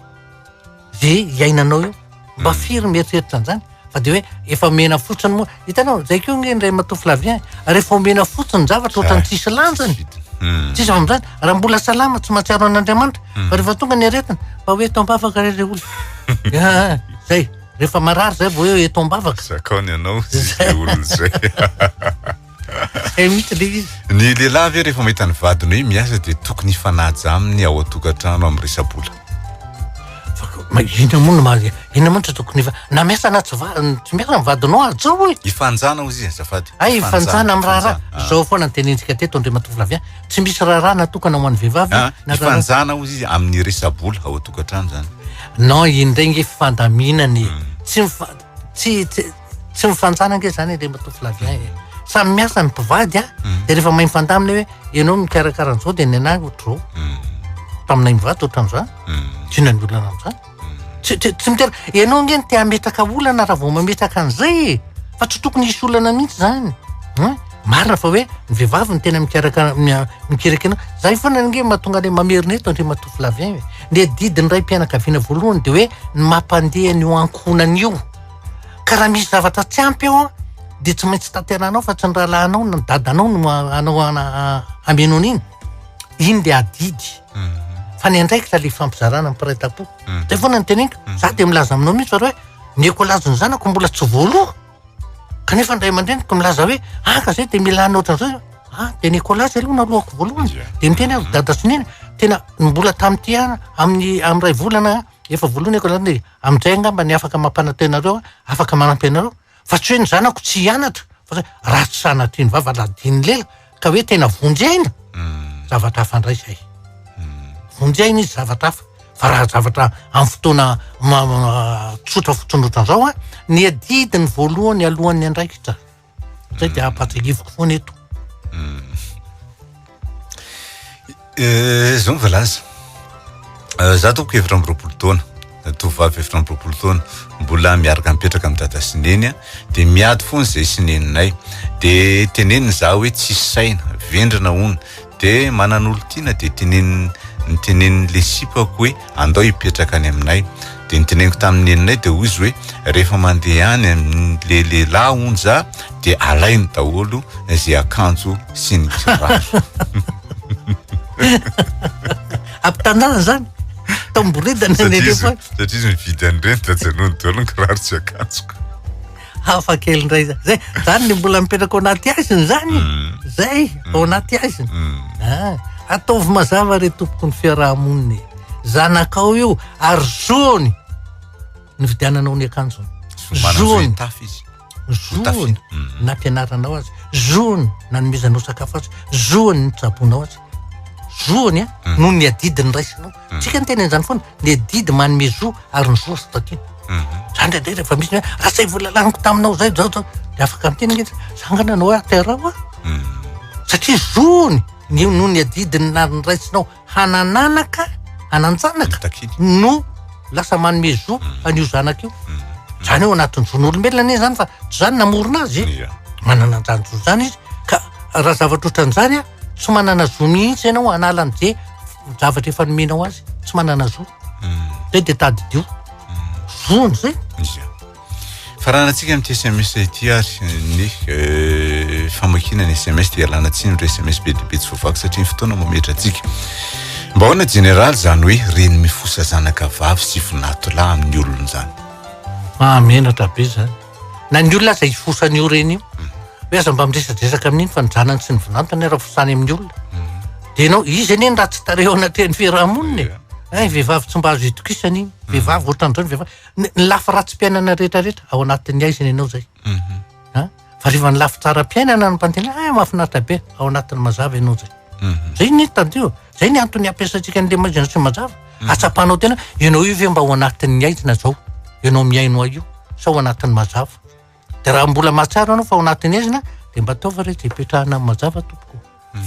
zay iainanao io mba firy mieritreritra an'izany fa de hoe efa mena fotsiny moa hitanao zay keo nge ndray Matao Flavien rehefa omena fotsiny ny zavatra ohatrany tsisy lanjany tsisy amin'izany raha mbola salama tsy mahatsiaro an'Andriamanitra fa rehefa tonga ny aretina fa hoe eto-mbavaka rere olona zay rehefa marary zay vao hoe eto-mbavaka zakaony ianao zay olona zay mihitsy le izy ny lehilahy ve rehefa mahita ny vadiny hoe miasa de tokony hifanaja aminy ao an-tokantrano amin'ny resabola ina moa tsy tokony na miasa na tsy miasa mivadinao atsao hoe ifanjana ozy azafady ifanjana amin'ny raharaha zao foana ny tenentsika teto Andriamanitra Flavien tsy misy raharaha natokana ho an'ny vehivavy ifanjana ozy amin'ny resabola ao an-tokantrano zany non indray nge fifandaminany tsy mifanjana nge zany Andriamanitra Flavien samy miasa ny mpivady de rehefa mahay mifandamina hoe ianao mikarakara an'izao de ny anahy ohatr'izao taminay mivady ohatran'izany tsy na ny olana amin'izany tsy mitera ianao nge te hametraka olana raha vao mametraka an'izay fa tsy tokony hisy olana mihitsy zany marina fa hoe ny vehivavy ny tena mikeraka anao zay foana nge mahatonga le mamerina eto Andriamanitra Flavien hoe le didiny ray mpianakaviana voalohany de hoe ny mampandeha ny ankonany io ka raha misy zavatra tsy ampy ao de tsy maintsy tanteranao fa tsy ny rahalahinao ny dadanao no anao amenao iny le adidy fa ny andraikitra le fampizarana mpiray-tam-po zay foana ny teneniko za de milaza aminao mihitsy fa hoe nieko lazo ny zanako mbola tsy voaloha kanefa ndray aman-dreniko milaza hoe ka zay de milana ohatran'izao de nieko lazo aloha nalohako voalohany de miteny aho dada sinena tena mbola tam'ty amin'ny ray volana efa voalohany eko lazo de amin'izay angamba ny afaka mampanantenareo afaka manampy anareo fa tsy hoe ny zanako tsy hianatra fa raha tsy sanatry ny vava ladiny lela ka hoe tena vonjyaina zavatra hafa ndray zay vonjyaina izy zavatra hafa fa raha zavatra amin'ny fotoana tsotra fotsiny ohatran'izao ny adidiny voalohany alohan'ny andraikitra zay de apatsagivoko foana eto zao mivalaza za toko efatra amby roapolo taona tovavy efatra amby roapolo taona mbola miaraka mipetraka amin'ny dada sineny de miady foana zay sineninay de teneniny za hoe tsisy saina vendrina ona de manan'olo tiana de niteneniny le sipako hoe andao hipetraka any aminay de niteneniko tamin'ny neninay de hoy izy hoe rehefa mandeha any amin'ny lehilahy ony za de alainy daholo zay akanjo sy ny kiraro ampitanjana zany tamboridana satria izy mividy an'ireny dajanony daholo ny kiraro sy akanjoko hafa kely ndray zay zany mbola mipetraka ao anaty aziny zany zay ao anaty aziny ataovy mazava re tompoko ny fiarahamoniny zanakao io ary zony ny vidiananao ny akanjony zony zony na ampianaranao azy zony na nomezanao sakafo azy zony ny tsabonao azy zony noho ny adidiny raisinao tsika ny tena an'izany foana ny adidy manome zo ary ny zo sy takiana zany ndray rehefa misy hoe raha zay vola laniko taminao zay zao de afaka miteny nge sangana anao aterao satria zony noho ny adidiny na ny raisinao hanananaka hananjanaka no lasa manome zo an'io zanaka io zany eo anatin'ny zon'olombelona anie zany fa tsy zany namorona azy manana an'izany zo zany izy ka raha zavatra ohatran'izany tsy manana zo mihitsy ianao analan'ze zavatra efa nomenao azy tsy manana zo zay de tadidio zony zay faranatsika amin'ity SMS ity ary ny famakina ny SMS dia alana tsiny ndre SMS be dibe tsy voavaky satria ny fotoana mametra atsika mba hoana général zany hoe reny mifosa zanaka vavy sy vonatolahy amin'ny olona zany menatra be zany na ny olona zay ifosany io reny io hoe aza mba miresadresaka amin'iny fa ny zanany sy ny vonatony raha fosany amin'ny olona de ianao izy anie raha tsy tareo anatin'ny fiarahamoniny vehivavy tsy mba azo itokisany iny vehivavy ohatran'izao ny vehivavy ny lafa ratsy-piainana rehetrarehetra ao anatin'ny aizany ianao zay fa rehefa ny lafi tsara mpiainana ny mpantena mahafinaritra be ao anatin'ny mazava ianao zay zay ny tadio zay ny antony ampiasantsika an'le mazina sy mazava atsapanao tena ianao io ve mba ao anatin'ny aizina zao ianao miaino io sa ao anatin'ny mazava de raha mbola mahatsara anao fa ao anatin'ny aizina de mba ataova rehetra hipetrahana amin'ny mazava tompoko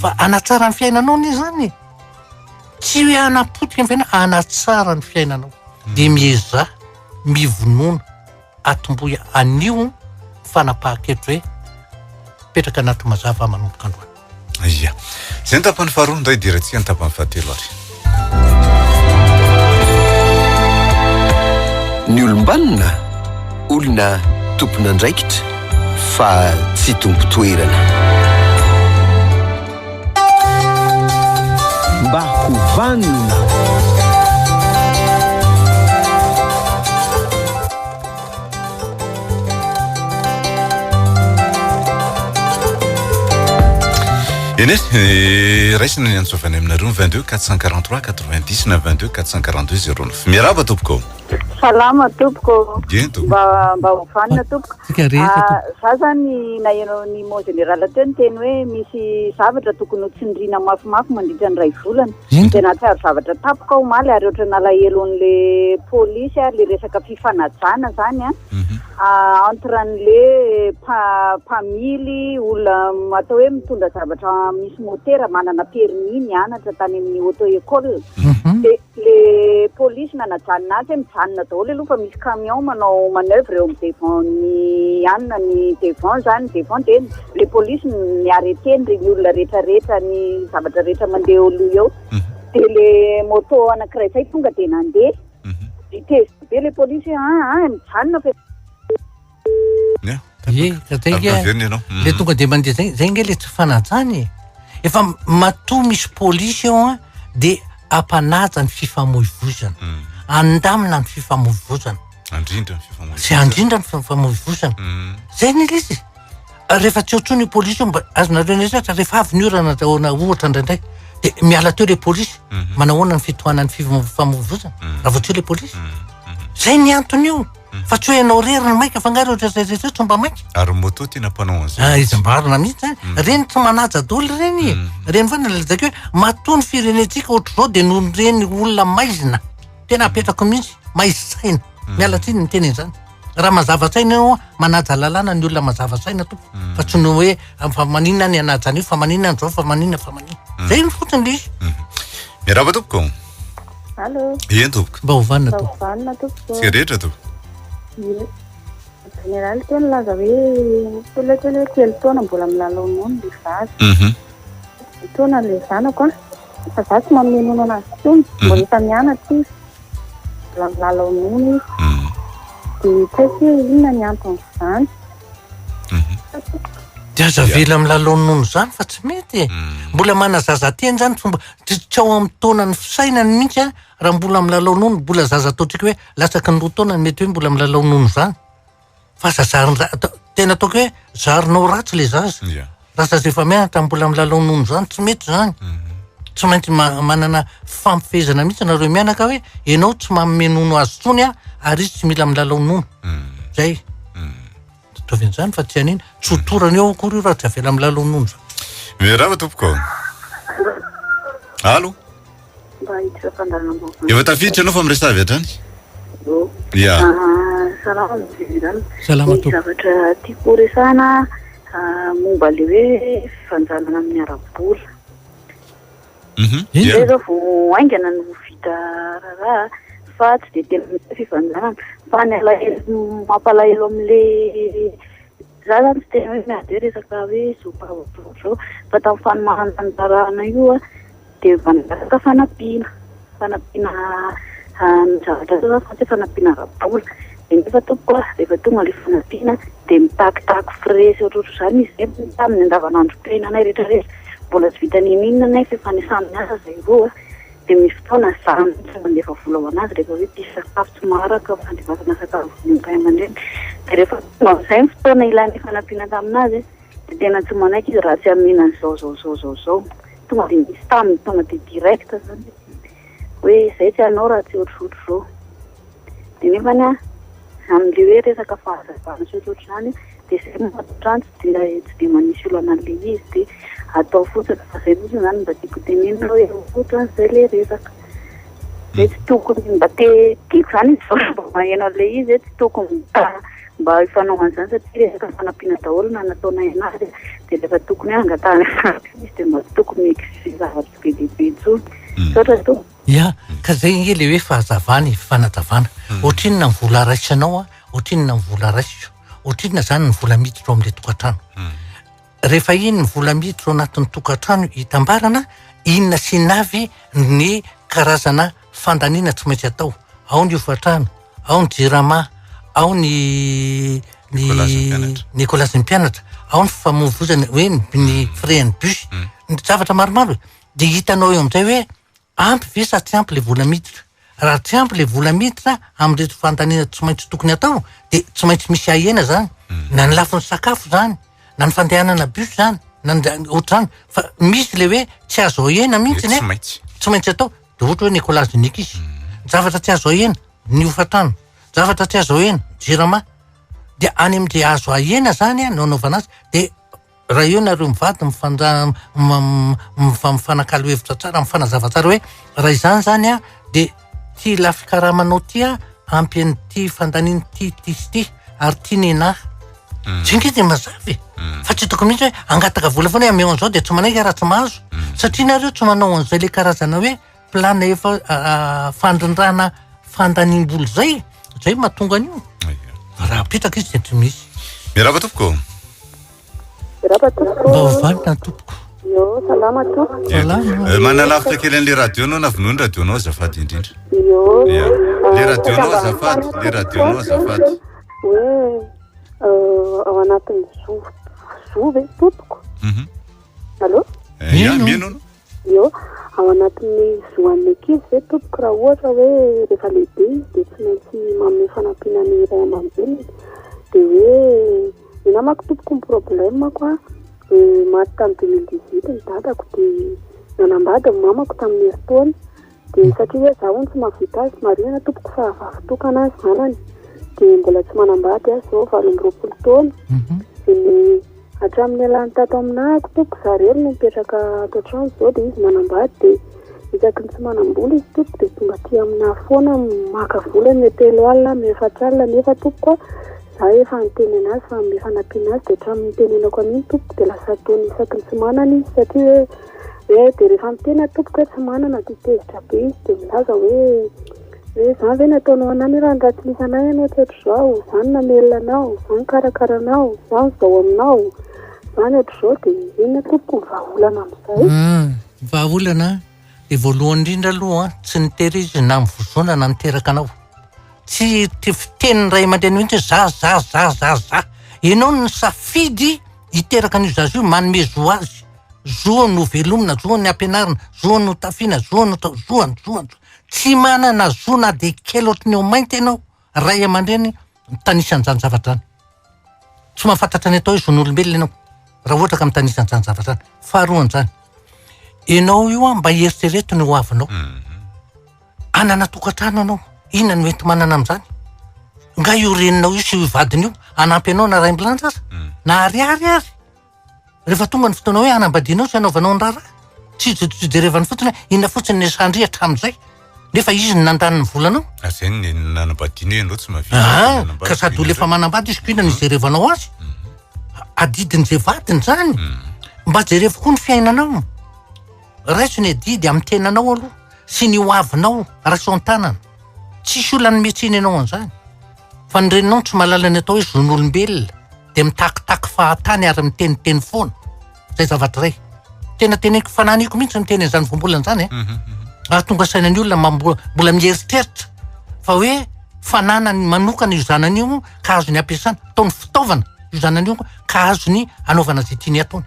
fa anatsara ny fiainanao ny zany tsy hoe anapotika ny fiainana anatsara ny fiainanao de mieza mivonona atomboy anio fanapaha-kevitra hoe petraka anaty mazava manomboka androany ia zay ny tapany faharoa nday diratsika ny tapany fahatelo ary ny olombanina olona tompona andraikitra fa tsy tompo toerana mba hovanona eny raisina ny antsovany aminareo 22 443 90 na 22 442 09 miaraba tompoko salama tompoko mba hovanona tompoko za zany na ianao ny mo général teo ny teny hoe misy zavatra tokony ho tsindriana mafimafy mandritra ny ray volana de na tsy aro zavatra tapoka ao maly ary ohatra nalahelo an'le polisy ary le resaka fifanajana zany entre an'le mpamily olona atao hoe mitondra zavatra misy motera manana permis mianatra tany amin'ny auto école de le polisy nanajanona azy mijanona daholo aloha fa misy camion manao manœuvre eo amin'ny devant ny anina ny devant zany devant de le polisy ny arrêté ny olona rehetrarehetra ny zavatra rehetra mandeha aloha eo de le moto anankiray zay tonga de nandeha vitesse be le polisy mijanona fa le tonga de mandeha zay nge le tsy fanajany efa matoa misy polisy eo de apanaja ny fifamoivozana andamina ny fifamoivozana sy andrindra ny fifamoivozana zay ny izy rehefa tsy otsony polisy mba azonareo nezatra rehefa avy ny orana na ohatra ndraindray de miala teo le polisy manahoana ny fitohanany fifamoivozana raha vao tsy le polisy zay ny antony io fa tsy hoe ianao reriny maika fa ngary ohatrarehetra tsy mba maika ary moto tena mpanao an'izay izy mbarina mihitsy reny tsy manaja daholo reny reny fa nalazaka hoe matoa ny firenetsika ohatra zao de noho reny olona maizina tena apetrako mihitsy maisaina miala tsiny ny teny zany raha mazava-tsaina ianao manaja lalàna ny olona mazava-tsaina tompo fa tsy no hoe fa maninona ny anajana io fa maninona zao fa maninona zay ny fotsiny le izy miaraba tompoko allo ien tompoko mba hovanona tompoko tsika rehetra tompoko général tena laza hoe tolotolo telo taona mbola milalao nono le vazy taona le zanako fa za tsy mamenono anazy tsony mbola efa mianatra izy mbola milalao nono izy de tsy hoe inona ny anton'izany de aza vela milalao nono zany fa tsy mety mbola mana zazateny zany tsy ao amin'ny taonany fisainany mihitsy raha mbola milalao nono mbola zaza taotrika hoe latsaky ny roa taona mety hoe mbola milalao nono zany fa tena ataoko hoe zarinao ratsy le zaza raha zaza efa mianatra mbola milalao nono zany tsy mety zany tsy maintsy manana fampifehezana mihitsy nareo mianaka hoe ianao tsy manome nono azy tsony ary izy tsy mila milalao nono zay tovin'izany fa tsy anina tsy hotorany eo akory io raha tsy avela milalao nono zany miaraba tompoko allo efa tafiditra anao fa miresavy hatrany ia salama tompoko zavatra tiako resana momba le hoe fanjanana amin'ny ara-bola zay zao vao aingana no vita raha fa tsy de tena fifanjanana fa ny alahelo mampalahelo am'le za zany tsy tena hoe miady hoe resaka hoe zao fa tamin'ny fanomahanantarahana io de vanaka fanampiana zavatra zao fa tsy fanampiana rabola de nefa tompoko rehefa tonga le fanampiana de mitakitaky fresy ohatrohatro zany izy taminy andavanandro tenanay rehetrarehetra mbola tsy vita ninina nay fifanesany asa zay roa de misy fotoana zany tsy mandefa vola ho anazy rehefa hoe tisy sakafo tsy maharaka fandevasana sakafo ny aman-dreny de rehefa zay fotoana ilany fanampiana taminazy de tena tsy manaiky izy raha tsy amininany zao tonga de misy taminy tonga de direct zany hoe zay tsy anao raha tsy ohatrohatro zao de nefany amin'le hoe resaka fahazavana sy ohatrohatro zany de zay mahatrano tsy de manisy olo anan'le izy de atao fotsiny fa zay fotsiny zany mba tiako tenenina hoe fotsiny zay le resaka zay tsy tokony mba tiako zany izy mba maheno an'le izy tsy tokony mba hifanao an'izany satria resaka fanampiana daholo na nataonay anazy de rehefa tokony angatahana fanampiana izy de mba tokony exige zavatra be lehibe intsony sotra to ya ka zay nge le hoe fahazavana fanazavana ohatrinona ny vola raisanao ohatrinona ny vola raiso ohatrinona zany ny vola miditra amin'le tokantrano rehefa iny ny vola miditra anatin'ny tokantrano hitambarana inona sy navy ny karazana fandaniana tsy maintsy atao ao ny ofatrano ao ny jirama ao ny kolazin'ny mpianatra ao ny famovozana hoe ny freiny bus ny zavatra maromaro de hitanao eo amin'izay hoe ampy ve sa tsy ampy le vola miditra raha tsy ampy le vola miditra amin'reto fandaniana tsy maintsy tokony atao de tsy maintsy misy ahena zany na ny lafin'ny sakafo zany na ny fandehanana bus zany na ohatrany fa misy le hoe tsy azo ahena mihitsy tsy maintsy atao de ohatra hoe nikolazinika izy zavatra tsy azo ahena ny ofatrano zavatra tsy azo ahena jirama de any amin'le azo ahena zany no anaovana azy de raha eo nareo mivady mifanakalo hevitra tsara mifanazava tsara hoe raha izany zany de ty lafikaramanao ty ampy an'ty fandaniny ty sy ty ary ty nenahy zingy de mazavy fa tsy tokony mihitsy hoe angataka vola foana hoe ameo an'izao de tsy manaiky raha tsy mahazo satria nareo tsy manao an'izay le karazana hoe plana efa fandrindrana fandanim-bolo zay mahatonga an'io raha apetraka izy de tsy misy miraba tompoko mba hovalina tompoko salama to manalavitra kely an'le radio anao na vonoa ny radio anao azafady indrindra le radio anao azafady hoe ao anatin'ny zove tompoko allo mieno io ao anatin'ny zoan'ny ankizy zay tompoko raha ohatra hoe rehefa lehibe izy de tsy maintsy manome fanampiana ny ray aman-dreniny de hoe namako tompoko ny problème koa maty tamin'ny 2018 ny dadako de nanambady ny mamako tamin'ny heritaona de satria hoe zaho tsy mahavita azy mariana tompoko fa vavitokana azy zanany de mbola tsy manambady azy zao 20 taona de hatramin'ny alany tato aminahako tompoko zarelo no mipetraka ato an-trano zao de izy manambady de isaky ny tsy manam-bola izy tompoko de tonga ty amina foana maka vola ny 3 alina ny 4 alina nefa tompoko za efa nitenena azy fa mbe fanampiana azy de hatramin'ny tenenako amin'iny tompoko de lasa ataony isaky ny tsy manana izy satria hoe de rehefa mitena tompoko hoe tsy manana ty tezitra be izy de milaza hoe zany ve nataonao anany raha ndraty misy anay anao tsetro zao zany namelona anao zany karakaranao zany zao aminao zany ohatro zao de inona tompoko vahaolana amin'izay vahaolana de voalohany indrindra aloha tsy nitehirizy na mivozona na niteraka anao tsy fiteniny ray aman-dreny mihitsy za ianao ny safidy hiteraka an'io zazy io manome zo azy zoa no velomina zoa ny ampianarina zoa no tafiana zoa no zoany tsy manana zo na de kely ohatrany eo mainty ianao ray aman-dreny mitanisan'izany zavatra zany tsy mahafantatra ny atao hoe zon'olombelona ianao raha ohatra ka mitanisan'izany zavatra zany faharoan'izany ianao io mba hieritrereto ny ho avinao anana tokantrano anao inona no mety manana amin'izany nga io reninao io sy io vadiny io anampy anao na ray ambulance aza na ariary rehefa tonga ny fotoana hoe anambadianao sy anaovanao ny raharaha tsy jerevany fotsiny inona fotsiny ny sandria hatramin'izay nefa izy ny nandany ny volanao zay ny nanambadiny ianao tsy mahavita ka sady olo efa manambady izy koina ny jerevanao azy adidiny zay vadiny zany mba jereva koa ny fiainanao raiso ny adidy amin'ny tenanao aloha sy ny hoavinao raiso an-tanana tsisy olany metsiny ianao an'izany fa ny reninao tsy mahalala ny atao hoe zon'olombelona de mitakitaky fahatany ary miteniteny foana zay zavatra ray tena teneko fananiko mihitsy miteny an'izany voambolana zany tonga sainany olona mbola mieritreritra fa hoe fananany manokana io zanany io ka azony ampiasana ataony fitaovana io zanany io ka azony anaovana zay tiany ataony.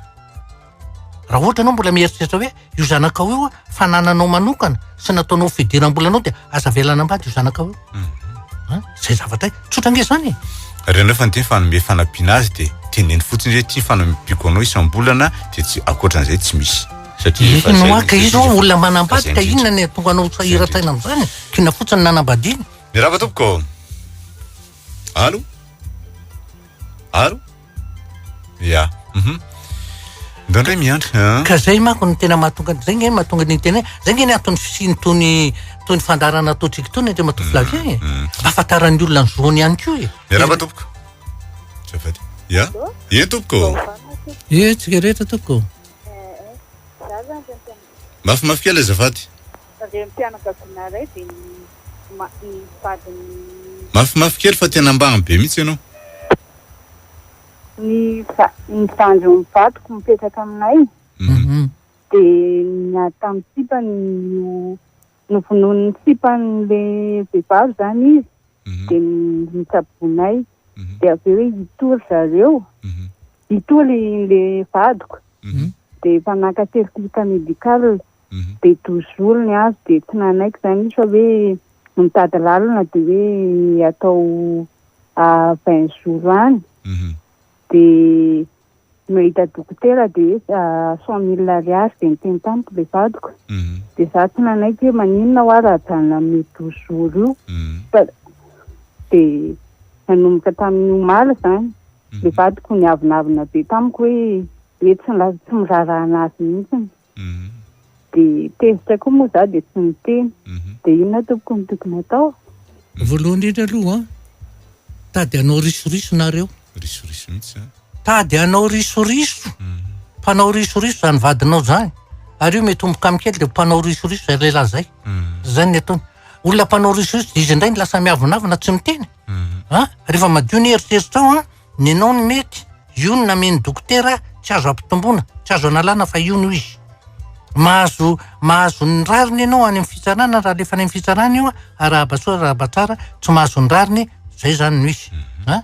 Raha ohatra anao mbola mieritreritra hoe io zanakao io fanananao manokana sy nataonao fidiram-bolanao dia aza velana ambady io zanakao io. Zay zavatra tsotra nge zany. Reny fa ny fanome fanampiana azy dia teneny fotsiny hoe tia fanampiako anao isam-bolana dia tsy akoatran'izay tsy misy. Noaka izy ao olona manambady ka inona ny tonga anao sahira-tsaina amin'izany kina fotsiny nanambadiany. Mirava tompoko. Alo? Alo? Ya. Ndondray miandry. Ka zay manko ny tena mahatonga zay nge mahatonga ny tena zay nge ny atony fisiny tony fandarana ataotsika tony dia matoa filavia ahafantaran'ny olona ny zoany ihany koa e. Mirava tompoko. Zafady. Ya? Ie tompoko. Ie tsika rehetra tompoko. Mafimafy kely azafady. Mafimafy kely fa tena ambagny be mihitsy ianao. Ny sandro mivadiko mipetraka aminay dia tamin'ny tsipany novonoiny tsipan'le vehivavy zany izy dia mitsabonay dia avy eo hoe hitory zareo hitory le vadiko dia efa nakatelika medikal dia dozolony azy dia tsy nanaiko zany izy fa hoe mitady lalina dia hoe atao 20 jours any dia mahita dokotera dia 100,000 ariary dia niteny tamiko le vadiko dia za tsy nanaiko hoe maninona ho ary ajanona amin'ny 12 jours io dia nanomboka tamin'ny omaly zany le vadiko niavinavina be tamiko hoe mety tsy mirarahana azy mihitsiny dia tezitra koa moa za dia tsy miteny dia inona tompoko ny tokony atao. Voalohany indrindra aloha tady anao risoriso nareo. Risoriso mihitsy. Tady anao risoriso. Mpanao risoriso zany vadinao zany. Ary io mety omboka amikely dia mpanao risoriso zay lehilahy zay. Zany ny ataony. Olona mpanao risoriso izy indray ny lasa miavonavina tsy miteny. Rehefa madio ny eritreritra ao ny anao ny mety io ny nameny dokotera tsy azo ampitomboana tsy azo analana fa io no izy. Mahazo ny rariny ianao any amin'ny fitsarana raha lefa any amin'ny fitsarana io arahabasoa arahabatsara tsy mahazo ny rariny zay zany no izy. Fa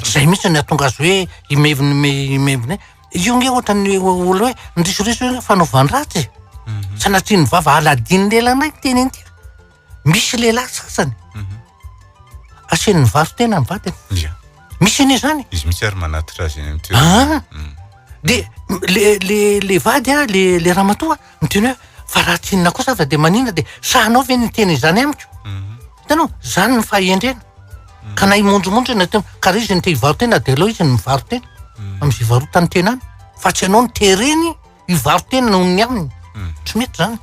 tsy zay mihitsy ny atonga azy hoe imeviny io nge ohatra ny olo hoe ny risoriso hoe fanaovany ratsy sanatria ny vava aladiny lehilahy teny ity misy lehilahy sasany asiany ny varo tena mivadiny misy ane zany izy misy ary manatitra azy eny amin'ny dia le vady le ramatoa miteny hoe fa raha tsinona kosa fa dia manina dia sahanao ve ny teny izany amiko hitanao zany ny fahendrena ka na imonjomonjo na ka raha izy ny te hivarotena dia aloha izy ny mivarotena amin'izay varotany tena any fa tsy anao ny tereny hivarotena noho ny aminy tsy mety zany.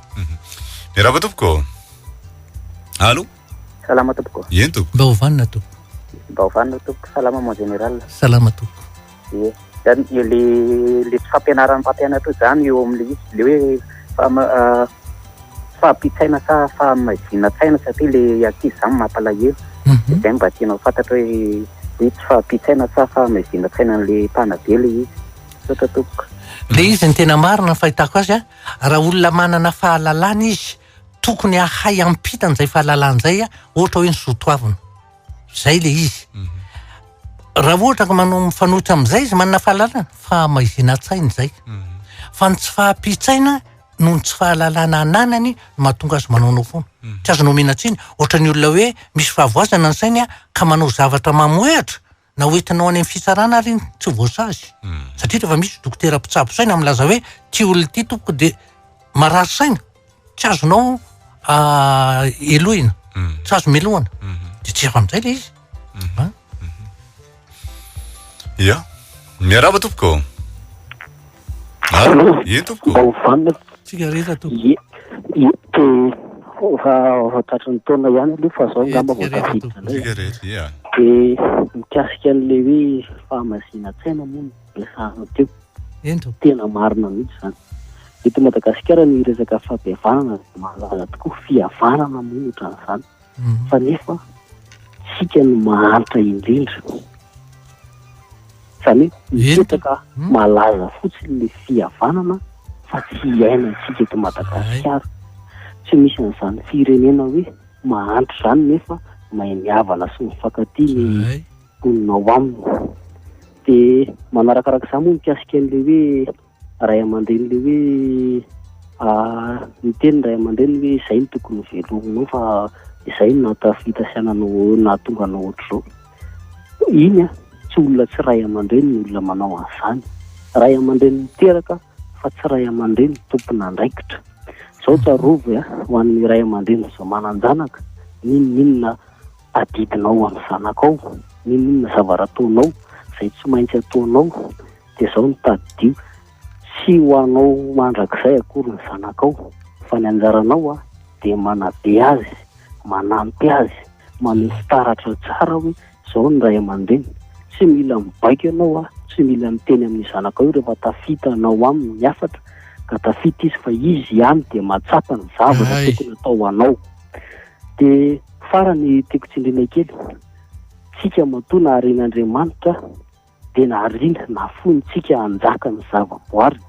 Mirava tompoko. Alo? Salama tompoko. Ien tompoko. Mba hovanina tompoko. Mba hovanina tompoko. Salama mon général. Salama tompoko. Ie. Zany le tsy fampianaran'ny mpampianatra zany eo amin'le izy le hoe fahampitsaina sa fahamaizina-tsaina satria le ankizy zany mampalahelo. Izay mba tianao fantatra hoe tsy fahampitsaina sa fahamaizina-tsaina n'le mpanabe le izy. Sota tompoko. Le izy ny tena marina ny fahitako azy raha olona manana fahalalana izy tokony ahay ampitany zay fahalalana zay ohatra hoe ny sotoavina zay le izy. Raha ohatra ka manao mifanohitra amin'izay izy manana fahalalana fahamaizina-tsaina zay fa ny tsy fahampitsaina noho ny tsy fahalalana ananany mahatonga azy manaonao foana tsy azonao menatsiny ohatra ny olona hoe misy fahavoazana ny sainy ka manao zavatra mamoehatra na hoentinao any amin'ny fitsarana ary tsy voasazy satria rehefa misy dokotera mpitsabo saina milaza hoe ty olona ty tompoko dia marary saina tsy azonao elohina tsy azo melohana dia tsy efa amin'izay le izy. Ia, miarava tompoko. Ie tompoko. Mba hovanina. Tsika rehetra tompoko. Fa tratran'ny taona ihany aloha fa zao ngamba voatafiditra Tsika rehetra, ia. dia mikasika an'le hoe fahamaizina-tsaina moa resahana teo Ento. tena marina mihitsy zany. Eto Madagasikara ny resaka fampihavanana malaza tokoa fihavanana moa ohatran'izany fa nefa tsika no mahantra indrindra zany hoe mipetraka malaza fotsiny le fihavanana fa tsy iainantsika eto Madagasikara tsy misy an'izany firenena hoe mahantra zany nefa mahay miavana sy mifankatia ny mponina ao aminy. De manarakarak'izany moa mikasika an'le hoe ray aman-dreny le hoe miteny ray aman-dreny hoe izay no tokony velominao fa izay no natafita sy ananao nahatonga anao ohatr'izao. Iny tsy olona tsy ray aman-dreny ny olona manao an'izany. Ray aman-dreny miteraka fa tsy ray aman-dreny tompona andraikitra. Zao tsarovo ho an'ny ray aman-dreny izao manan-janaka, ninona adidinao amin'ny zanakao, ninona zavatra ataonao izay tsy maintsy ataonao, dia izao no tadidio. Tsy ho anao mandrakizay akory ny zanakao, fa ny anjaranao dia manabe azy, manampy azy, manao fitaratra tsara hoe izao ny ray aman-dreny. Tsy mila mibaiko ianao tsy mila miteny amin'ny zanakao rehefa tafita anao aminy ny afatra, ka tafita izy fa izy ihany dia matsapa ny zavatra tokony atao anao. Dia farany tiako tsindriana kely, tsika matoa naharen'Andriamanitra dia nahariana nafonitsika hanjaka ny zavaboary,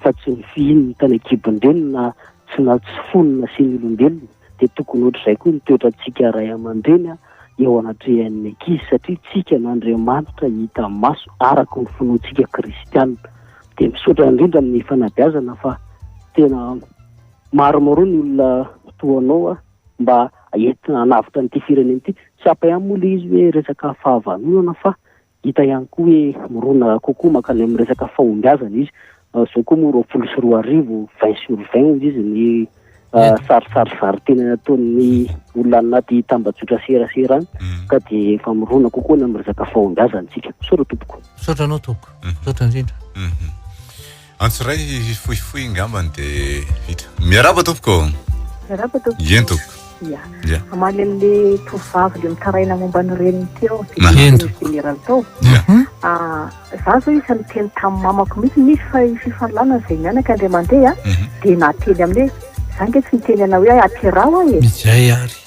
fa tsy ny fihin'ny tany an-kibon-dreny na tsy fonina sy ny olombelona. Dia tokony ohatr'izay koa ny toetrantsika ray aman-dreny eo anatrehan'ny ankizy, satria tsika n'Andriamanitra hita maso araka ny finoantsika kristianina. Dia misaotra indrindra amin'ny fanabeazana fa tena maromaro ny olona toanao mba entina hanavitra n'ity firenena ity. Tsy ampahamola izy hoe resaka fahavanonana fa hita ihany koa hoe mirona kokoa makany amin'ny resaka fahombiazana izy. Zao koa moa 24 20/20 izy ny sarisary tena nataon'ny olona anaty tambajotra serasera any, ka dia efa mirona kokoa amin'ny resaka fahombiazana tsika. Misaotra tompoko. Misaotra anao tompoko. Misaotra indrindra. Antsiray fohifohy ngambany dia hita. Miaraba tompoko. Miaraba tompoko. Ien tompoko. Ya. Amaly an'le tovavy le mitaraina momba ny reniny teo. General tao. Za zao isan'ny teny tamin'ny mamako mihitsy misy fa fifanilana izay mianaka indray mandeha dia nateny amin'le zany ke tsy miteny anao hoe aterao Izay ary.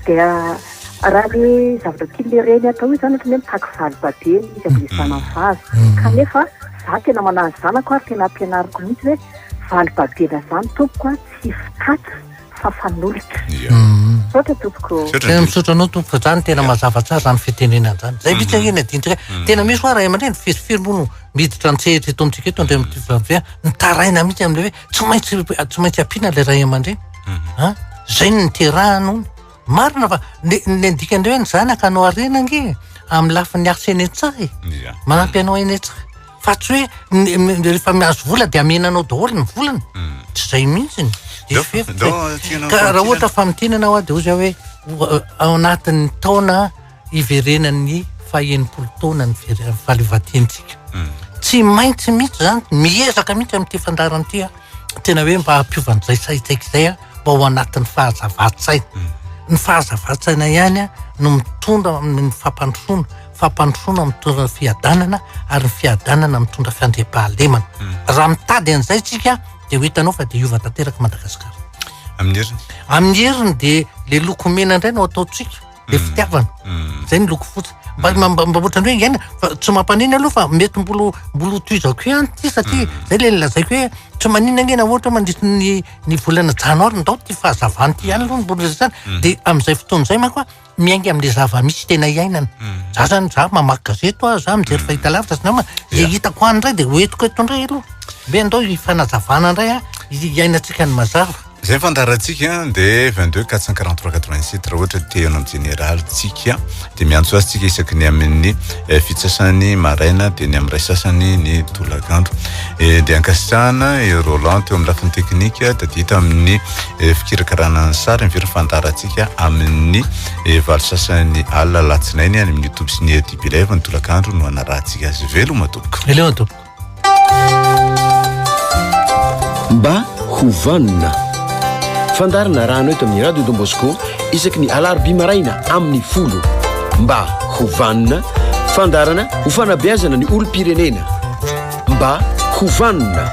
Dia raha le zavatra kely reny atao zany ohatra hoe mitaky valibabe izy amin'ny zanany vazy. Kanefa za tena manazy zanako ary tena ampianariko mihitsy hoe valibabena zany tompoko tsy fitaky fa fanolotra. Misaotra tompoko. Misaotra anao tompoko zany tena mazava tsara zany fitenenana zany. Zay mihitsy eny adintrika. Tena misy hoa ray aman-dreny fesifiry moa no miditra an-tsehatra eto amintsika eto andray amin'ity vavy nitaraina mihitsy amin'le hoe tsy maintsy ampiana le ray aman-dreny. Zay no niterahana marina fa ny andikandreo hoe ny zanaka anao arena nge amin'ny lafin'ny asa eny an-tsahy. Manampy anao eny an-tsahy. Fa tsy hoe rehefa mihazo vola dia amenanao daholo ny volany. Tsy zay mihitsy. Ka raha ohatra fa mitenana ao dia ozy hoe ao anatin'ny taona iverenan'ny faha-enimpolo taona ny fahaleovatentsika. Tsy maintsy mihitsy zany miezaka mihitsy amin'ity fandarana ity tena hoe mba hampiovan'izay saitsaika izay mba ho anatin'ny fahazavan-tsaina. Ny fahazavan-tsaina ihany no mitondra amin'ny fampandrosoana mitondra fihadanana ary ny fihadanana mitondra fandriam-pahalemana. Raha mitady an'izay tsika dia ho hitanao fa dia hiova tanteraka Madagasikara. Amin'ny heriny dia le loko mena indray no ataontsika, le fitiavana. Zay ny loko fotsy. Mba ohatrany hoe ihany tsy mampanina aloha fa mety mbolo toizako ihany ty satria zay le lazaiko hoe tsy manina nge na ohatra mandritry ny volana janoary ndao ty fahazavany ty ihany aloha mbola zany. Dia amin'izay fotoana izay manko miainga amin'le zava-misy tena iainana. Za zany za mamaky gazeto za mijery fahitalavitra sy nama le hitako any indray dia hoentiko eto indray aloha. Be andao fanazavana indray iainantsika ny mazava. Zay fandarantsika dia 22 443 87 raha ohatra teona amin'ny général tsika dia miantso azy tsika isaky ny amin'ny fitsasany maraina dia ny amin'ny ray sasany ny tolakandro. Dia ankasitrahana Roland teo amin'ny lafiny teknika dia hita amin'ny fikirakarana ny sary mivery fandarantsika amin'ny valo sasany alina latsinainy any amin'ny YouTube sy ny DB Live ny tolakandro no anarahantsika azy. Veloma tompoko. Veloma tompoko. Mba hovanina fandarana rano eto amin'ny radio Don Bosco isaky ny alarobia maraina amin'ny 10. Mba hovanina fandarana ho fanabeazana ny olom-pirenena. Mba hovanina.